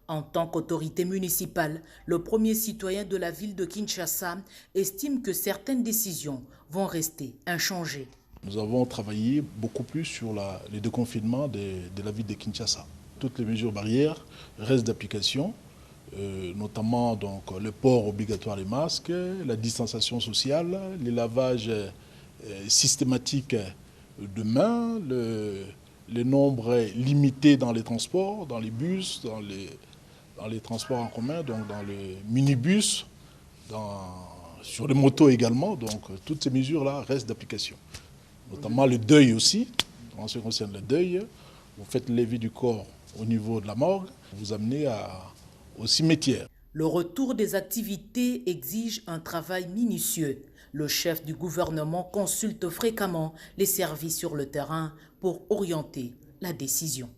En tant qu'autorité municipale, le premier citoyen de la ville de Kinshasa estime que certaines décisions vont rester inchangées. Nous avons travaillé beaucoup plus sur le déconfinement de la ville de Kinshasa. Toutes les mesures barrières restent d'application, notamment donc, le port obligatoire des masques, la distanciation sociale, les lavages systématiques de mains, le nombre limité dans les transports, dans les bus, dans les transports en commun, donc dans les minibus, sur les motos également. Donc toutes ces mesures-là restent d'application. Notamment le deuil aussi. En ce qui concerne le deuil, vous faites lever du corps au niveau de la morgue, vous amenez au cimetière. Le retour des activités exige un travail minutieux. Le chef du gouvernement consulte fréquemment les services sur le terrain pour orienter la décision.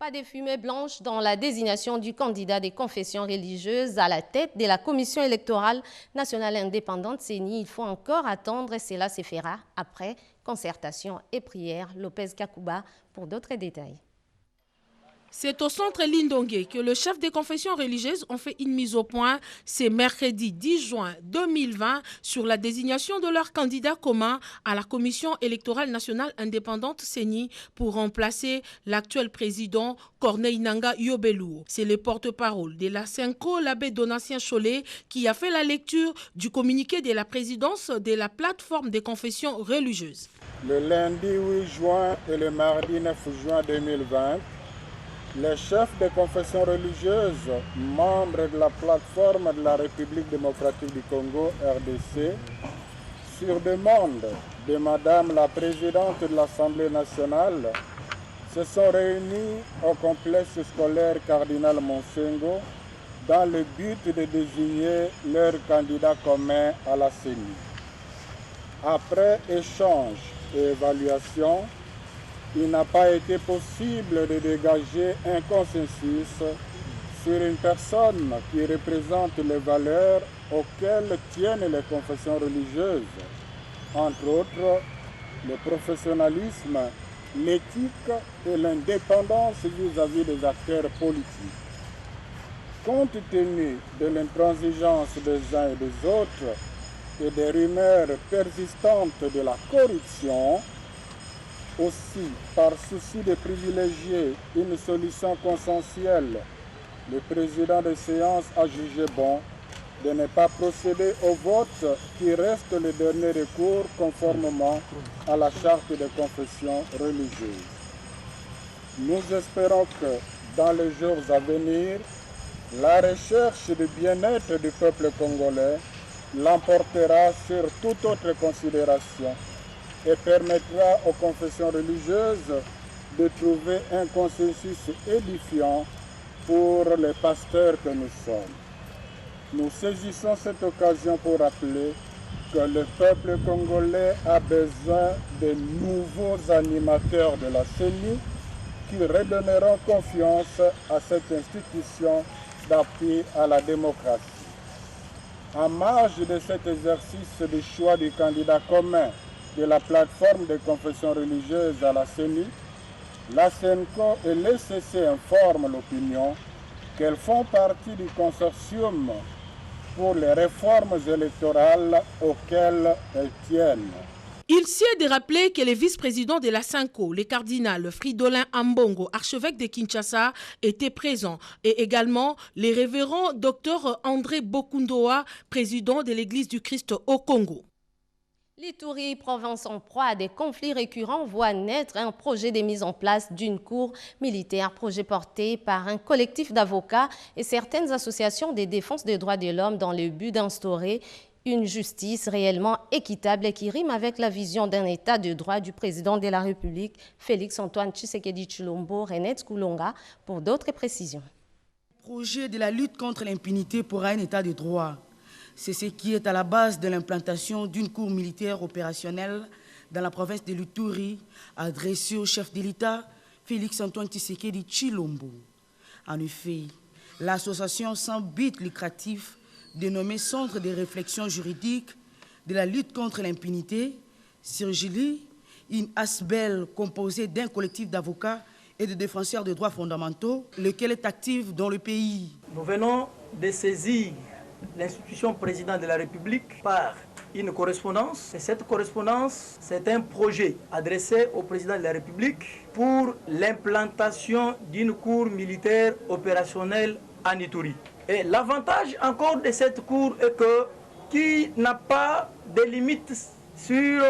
Pas de fumée blanche dans la désignation du candidat des confessions religieuses à la tête de la Commission électorale nationale indépendante CENI. Il faut encore attendre et cela se fera après concertation et prière. Lopez Kakouba pour d'autres détails. C'est au centre Lindongué que le chef des confessions religieuses ont fait une mise au point ce mercredi 10 juin 2020 sur la désignation de leur candidat commun à la Commission électorale nationale indépendante CENI pour remplacer l'actuel président Corneille Nangaa Yobelou. C'est le porte-parole de la Senko, l'abbé Donatien Cholet, qui a fait la lecture du communiqué de la présidence de la plateforme des confessions religieuses. Le lundi 8 juin et le mardi 9 juin 2020, les chefs des confessions religieuses, membres de la plateforme de la République démocratique du Congo, RDC, sur demande de Madame la Présidente de l'Assemblée nationale, se sont réunis au complexe scolaire Cardinal Monsengo dans le but de désigner leur candidat commun à la CENI. Après échange et évaluation, il n'a pas été possible de dégager un consensus sur une personne qui représente les valeurs auxquelles tiennent les confessions religieuses, entre autres le professionnalisme, l'éthique et l'indépendance vis-à-vis des acteurs politiques. Compte tenu de l'intransigeance des uns et des autres et des rumeurs persistantes de la corruption, aussi, par souci de privilégier une solution consensuelle, le président de séance a jugé bon de ne pas procéder au vote qui reste le dernier recours conformément à la charte des confessions religieuses. Nous espérons que dans les jours à venir, la recherche du bien-être du peuple congolais l'emportera sur toute autre considération et permettra aux confessions religieuses de trouver un consensus édifiant pour les pasteurs que nous sommes. Nous saisissons cette occasion pour rappeler que le peuple congolais a besoin de nouveaux animateurs de la CENI qui redonneront confiance à cette institution d'appui à la démocratie. En marge de cet exercice du choix du candidat commun de la plateforme des confessions religieuses à la CENI, la SENCO et l'ECC informent l'opinion qu'elles font partie du consortium pour les réformes électorales auxquelles elles tiennent. Il sied de rappeler que les vice-présidents de la SENCO, le cardinal Fridolin Ambongo, archevêque de Kinshasa, étaient présents et également les révérends Dr André Bokundoa, président de l'Église du Christ au Congo. L'Ituri, province en proie à des conflits récurrents, voit naître un projet de mise en place d'une cour militaire, projet porté par un collectif d'avocats et certaines associations de défense des droits de l'homme dans le but d'instaurer une justice réellement équitable et qui rime avec la vision d'un état de droit du président de la République, Félix-Antoine Tshisekedi Tshilombo, Renette Koulonga, pour d'autres précisions. Le projet de la lutte contre l'impunité pour un état de droit. C'est ce qui est à la base de l'implantation d'une cour militaire opérationnelle dans la province de l'Ituri, adressée au chef de l'État, Félix-Antoine Tshisekedi Tshilombo. En effet, l'association sans but lucratif, dénommée Centre de réflexion juridique de la lutte contre l'impunité, Sirgili, une ASBEL composée d'un collectif d'avocats et de défenseurs des droits fondamentaux, lequel est actif dans le pays. Nous venons de saisir l'institution président de la République par une correspondance. Et cette correspondance, c'est un projet adressé au président de la République pour l'implantation d'une cour militaire opérationnelle en Ituri. Et l'avantage encore de cette cour est que qui n'a pas de limites sur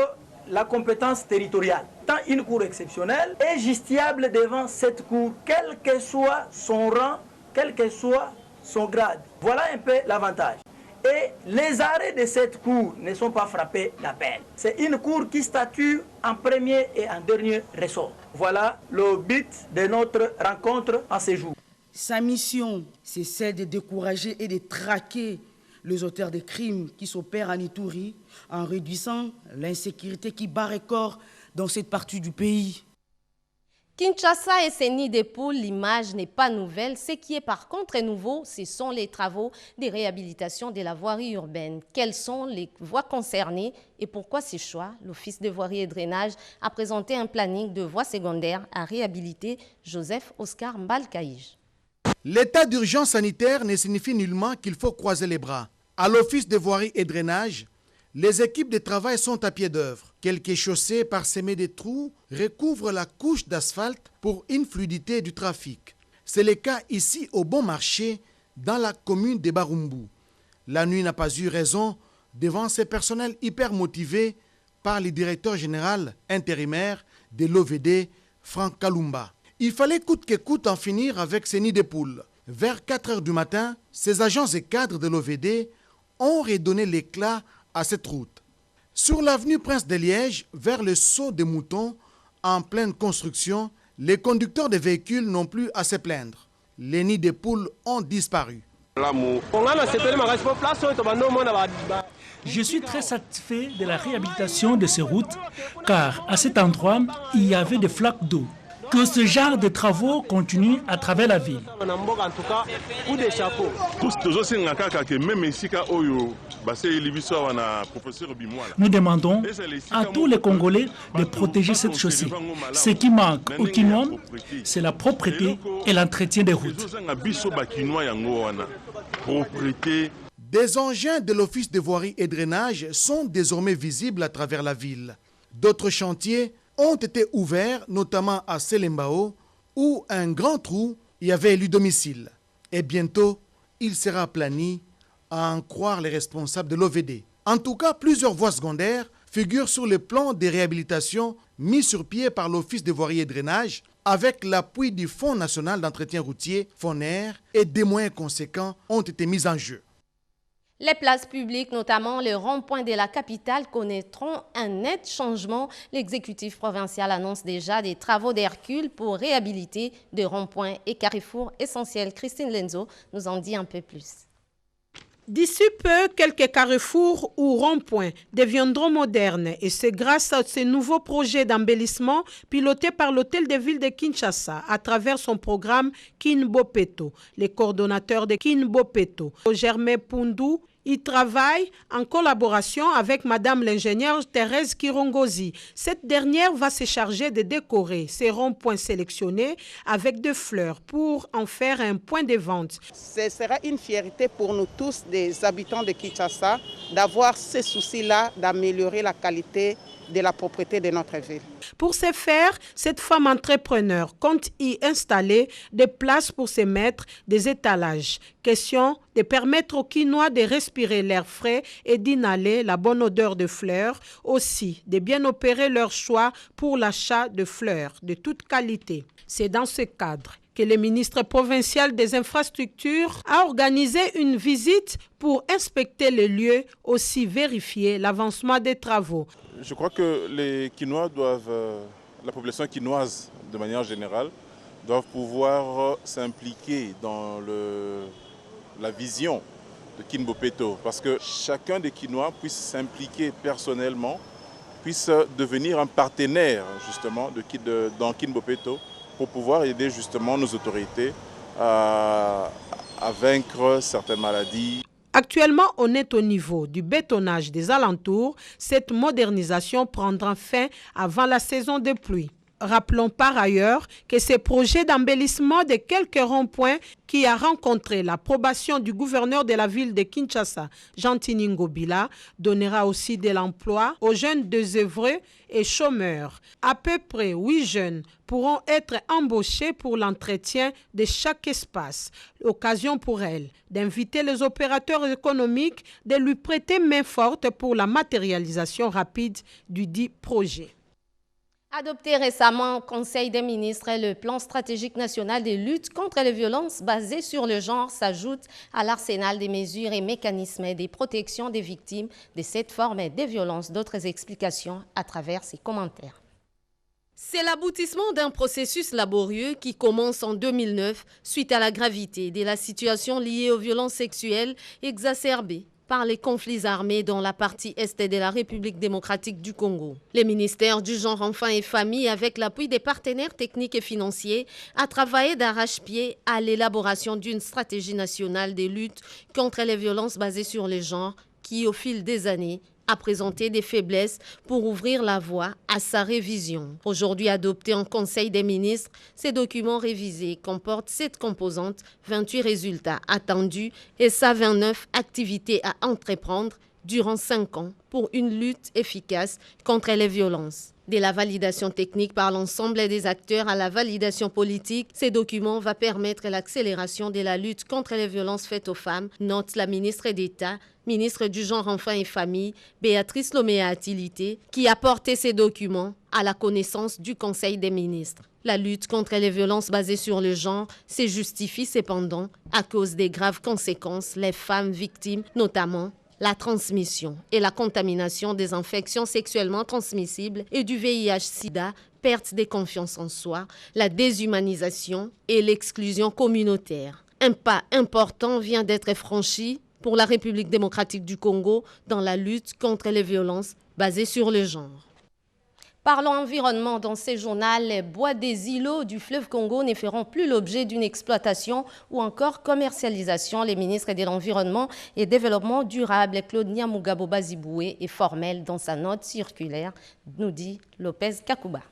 la compétence territoriale. Tant une cour exceptionnelle est justiciable devant cette cour, quel que soit son rang, quel que soit son grade. Voilà un peu l'avantage. Et les arrêts de cette cour ne sont pas frappés d'appel. C'est une cour qui statue en premier et en dernier ressort. Voilà le but de notre rencontre en ce jour. Sa mission, c'est celle de décourager et de traquer les auteurs de crimes qui s'opèrent en Ituri en réduisant l'insécurité qui bat record dans cette partie du pays. Kinshasa et ses nids de poules, l'image n'est pas nouvelle. Ce qui est par contre nouveau, ce sont les travaux de réhabilitation de la voirie urbaine. Quelles sont les voies concernées et pourquoi ces choix? L'Office de voirie et drainage a présenté un planning de voies secondaires à réhabiliter. Joseph Oscar Mbalkaïj. L'état d'urgence sanitaire ne signifie nullement qu'il faut croiser les bras. À l'Office de voirie et drainage, les équipes de travail sont à pied d'œuvre. Quelques chaussées parsemées de trous recouvrent la couche d'asphalte pour une fluidité du trafic. C'est le cas ici au Bon Marché, dans la commune de Barumbu. La nuit n'a pas eu raison devant ces personnels hyper motivés par le directeur général intérimaire de l'OVD, Franck Kalumba. Il fallait coûte que coûte en finir avec ces nids de poules. Vers 4 heures du matin, ces agents et cadres de l'OVD ont redonné l'éclat à cette route. Sur l'avenue Prince de Liège, vers le Saut des Moutons, en pleine construction, les conducteurs de véhicules n'ont plus à se plaindre. Les nids de poules ont disparu. Je suis très satisfait de la réhabilitation de ces routes, car à cet endroit, il y avait des flaques d'eau. Que ce genre de travaux continue à travers la ville. Nous demandons à tous les Congolais de protéger cette chaussée. Ce qui manque aux Kinois, c'est la propreté et l'entretien des routes. Des engins de l'Office de voirie et drainage sont désormais visibles à travers la ville. D'autres chantiers ont été ouverts, notamment à Selembao, où un grand trou y avait élu domicile. Et bientôt, il sera aplani, à en croire les responsables de l'OVD. En tout cas, plusieurs voies secondaires figurent sur le plan des réhabilitations mis sur pied par l'Office de voirie et drainage, avec l'appui du Fonds national d'entretien routier, FONER, et des moyens conséquents ont été mis en jeu. Les places publiques, notamment les ronds-points de la capitale, connaîtront un net changement. L'exécutif provincial annonce déjà des travaux d'Hercule pour réhabiliter des ronds-points et carrefours essentiels. Christine Lenzo nous en dit un peu plus. D'ici peu, quelques carrefours ou ronds-points deviendront modernes et c'est grâce à ces nouveaux projets d'embellissement pilotés par l'Hôtel de Ville de Kinshasa à travers son programme Kinbopeto. Les coordonnateurs de Kinbopeto, Germain Poundou, il travaille en collaboration avec Madame l'ingénieure Thérèse Kirongozi. Cette dernière va se charger de décorer ces ronds-points sélectionnés avec des fleurs pour en faire un point de vente. Ce sera une fierté pour nous tous, des habitants de Kinshasa, d'avoir ce souci-là d'améliorer la qualité de la propriété de notre ville. Pour ce faire, cette femme entrepreneur compte y installer des places pour se mettre des étalages. Question de permettre aux Kinois de respirer l'air frais et d'inhaler la bonne odeur de fleurs. Aussi, de bien opérer leur choix pour l'achat de fleurs de toute qualité. C'est dans ce cadre que le ministre provincial des infrastructures a organisé une visite pour inspecter les lieux, aussi vérifier l'avancement des travaux. Je crois que les Kinois la population kinoise de manière générale, doivent pouvoir s'impliquer dans la vision de Kinbopeto, parce que chacun des Kinois puisse s'impliquer personnellement, puisse devenir un partenaire justement dans Kinbopeto, pour pouvoir aider justement nos autorités à vaincre certaines maladies. Actuellement, on est au niveau du bétonnage des alentours. Cette modernisation prendra fin avant la saison de pluie. Rappelons par ailleurs que ces projets d'embellissement de quelques ronds-points qui a rencontré l'approbation du gouverneur de la ville de Kinshasa, Jean-Tini Ngobila, donnera aussi de l'emploi aux jeunes désœuvrés et chômeurs. À peu près 8 jeunes pourront être embauchés pour l'entretien de chaque espace. L'occasion pour elle d'inviter les opérateurs économiques de lui prêter main forte pour la matérialisation rapide du dit projet. Adopté récemment au Conseil des ministres, le plan stratégique national de lutte contre les violences basées sur le genre s'ajoute à l'arsenal des mesures et mécanismes de protection des victimes de cette forme de violence. D'autres explications à travers ces commentaires. C'est l'aboutissement d'un processus laborieux qui commence en 2009 suite à la gravité de la situation liée aux violences sexuelles exacerbées par les conflits armés dans la partie est de la République démocratique du Congo. Le ministère du Genre, Enfants et Familles, avec l'appui des partenaires techniques et financiers, a travaillé d'arrache-pied à l'élaboration d'une stratégie nationale de lutte contre les violences basées sur les genres qui, au fil des années, a présenté des faiblesses pour ouvrir la voie à sa révision. Aujourd'hui adopté en Conseil des ministres, ces documents révisés comportent 7 composantes, 28 résultats attendus et 129 activités à entreprendre durant 5 ans pour une lutte efficace contre les violences. De la validation technique par l'ensemble des acteurs à la validation politique, ces documents vont permettre l'accélération de la lutte contre les violences faites aux femmes, note la ministre d'État, ministre du Genre, Enfants et Familles, Béatrice Loméa-Atilité, qui a porté ces documents à la connaissance du Conseil des ministres. La lutte contre les violences basées sur le genre se justifie cependant à cause des graves conséquences les femmes victimes, notamment la transmission et la contamination des infections sexuellement transmissibles et du VIH-Sida, perte de confiance en soi, la déshumanisation et l'exclusion communautaire. Un pas important vient d'être franchi pour la République démocratique du Congo dans la lutte contre les violences basées sur le genre. Parlons environnement dans ce journal. Les bois des îlots du fleuve Congo ne feront plus l'objet d'une exploitation ou encore commercialisation. Les ministres de l'Environnement et Développement durable, Claude Nyamugabo Baziboué, est formel dans sa note circulaire, nous dit Lopez Kakouba.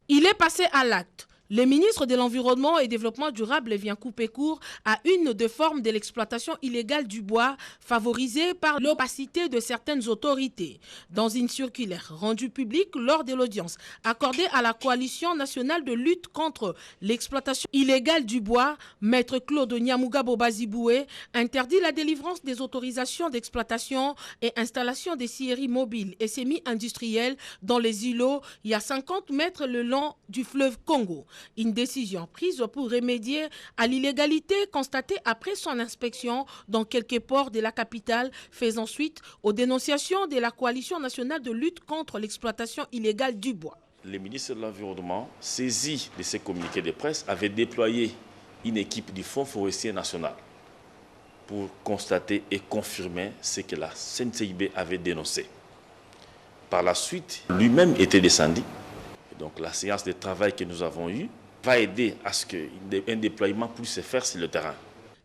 Il est passé à l'acte. Le ministre de l'Environnement et Développement durable vient couper court à une des formes de l'exploitation illégale du bois favorisée par l'opacité de certaines autorités. Dans une circulaire rendue publique lors de l'audience accordée à la Coalition nationale de lutte contre l'exploitation illégale du bois, Maître Claude Nyamugabo Baziboué interdit la délivrance des autorisations d'exploitation et installation des scieries mobiles et semi-industrielles dans les îlots il y a 50 mètres le long du fleuve Congo. Une décision prise pour remédier à l'illégalité constatée après son inspection dans quelques ports de la capitale, faisant suite aux dénonciations de la Coalition nationale de lutte contre l'exploitation illégale du bois. Le ministre de l'Environnement, saisi de ces communiqués de presse, avait déployé une équipe du Fonds forestier national pour constater et confirmer ce que la CNCIB avait dénoncé. Par la suite, lui-même était descendu. Donc la séance de travail que nous avons eue va aider à ce qu'un déploiement puisse se faire sur le terrain.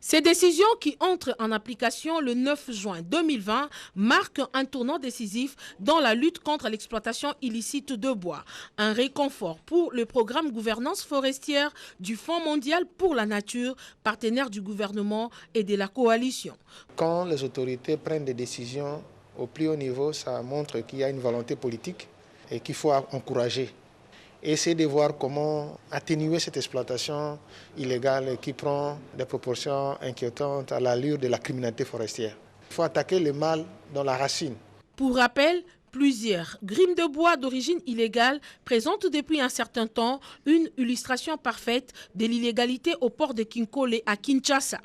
Ces décisions qui entrent en application le 9 juin 2020 marquent un tournant décisif dans la lutte contre l'exploitation illicite de bois. Un réconfort pour le programme gouvernance forestière du Fonds mondial pour la nature, partenaire du gouvernement et de la coalition. Quand les autorités prennent des décisions au plus haut niveau, ça montre qu'il y a une volonté politique et qu'il faut encourager. Essayer de voir comment atténuer cette exploitation illégale qui prend des proportions inquiétantes à l'allure de la criminalité forestière. Il faut attaquer le mal dans la racine. Pour rappel, plusieurs grimes de bois d'origine illégale présentent depuis un certain temps une illustration parfaite de l'illégalité au port de Kinkole à Kinshasa.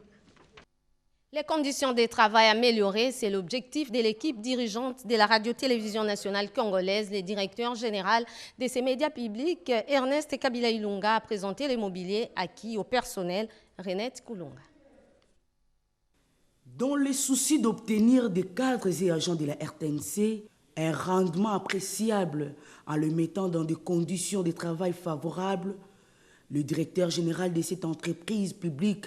Les conditions de travail améliorées, c'est l'objectif de l'équipe dirigeante de la radio-télévision nationale congolaise. Le directeur général de ces médias publics, Ernest Kabila Ilunga, a présenté les mobiliers acquis au personnel. Renette Koulunga. Dans le souci d'obtenir des cadres et agents de la RTNC un rendement appréciable en le mettant dans des conditions de travail favorables, le directeur général de cette entreprise publique,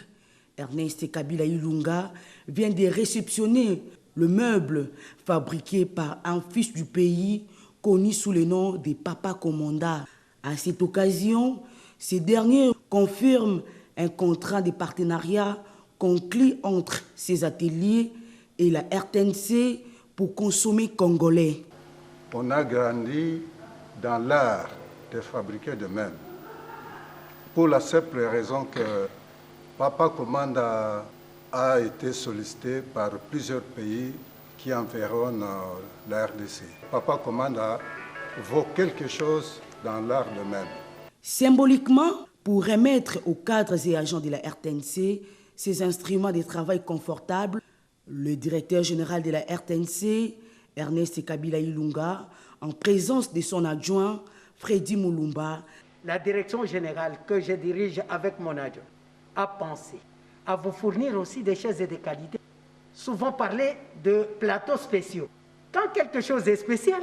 Ernest Kabila Ilunga, vient de réceptionner le meuble fabriqué par un fils du pays connu sous le nom de Papa Commanda. À cette occasion, ce dernier confirme un contrat de partenariat conclu entre ses ateliers et la RTNC pour consommer congolais. On a grandi dans l'art de fabriquer de meubles. Pour la simple raison que Papa Commanda a été sollicité par plusieurs pays qui environnent la RDC. Papa Commanda vaut quelque chose dans l'art de même. Symboliquement, pour remettre aux cadres et agents de la RTNC ces instruments de travail confortables, le directeur général de la RTNC, Ernest Kabila Ilunga, en présence de son adjoint, Freddy Moulumba. La direction générale que je dirige avec mon adjoint a pensé à vous fournir aussi des chaises de qualité. souvent parlé de plateaux spéciaux. Quand quelque chose est spécial,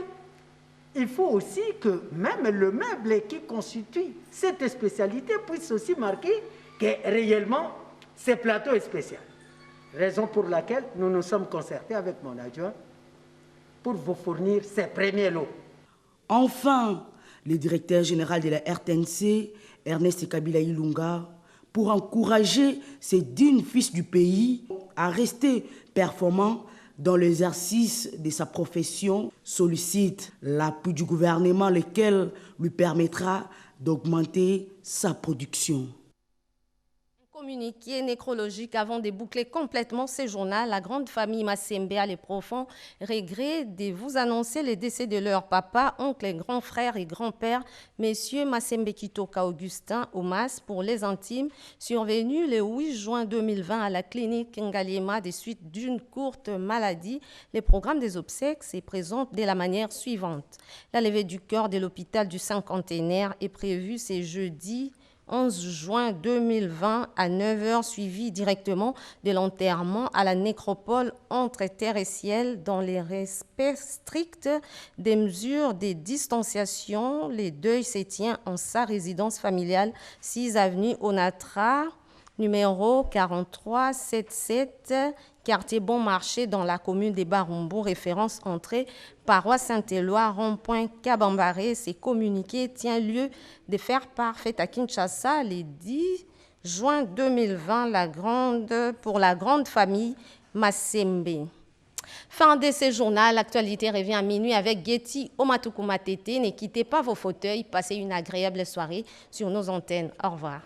il faut aussi que même le meuble qui constitue cette spécialité puisse aussi marquer que réellement ce plateau est spécial. Raison pour laquelle nous nous sommes concertés avec mon adjoint pour vous fournir ces premiers lots. Enfin, le directeur général de la RTNC, Ernest Kabila Ilunga, pour encourager ces dignes fils du pays à rester performants dans l'exercice de sa profession, sollicite l'appui du gouvernement, lequel lui permettra d'augmenter sa production. Communiqué nécrologique avant de boucler complètement ce journal, la grande famille Massembe a les profonds regrets de vous annoncer le décès de leur papa, oncle, grand frère et grand-père, messieurs Massembe Kitoka Augustin Omas, pour les intimes, survenu le 8 juin 2020 à la clinique Ngaliema des suites d'une courte maladie. Le programme des obsèques se présente de la manière suivante. La levée du corps de l'hôpital du Cinquantenaire est prévue ce jeudi 11 juin 2020 à 9h, suivi directement de l'enterrement à la nécropole entre terre et ciel dans les respects stricts des mesures de distanciation. Le deuil se tient en sa résidence familiale, 6 avenue Onatra, numéro 4377, quartier Bon Marché dans la commune de Barumbu, référence entrée paroisse Saint-Éloi, rond-point Kabambaré. Ces communiqués tient lieu de faire parfait à Kinshasa le 10 juin 2020 pour la grande famille Massembe. Fin de ce journal, l'actualité revient à minuit avec Getty Omatukumatete. Ne quittez pas vos fauteuils, passez une agréable soirée sur nos antennes. Au revoir.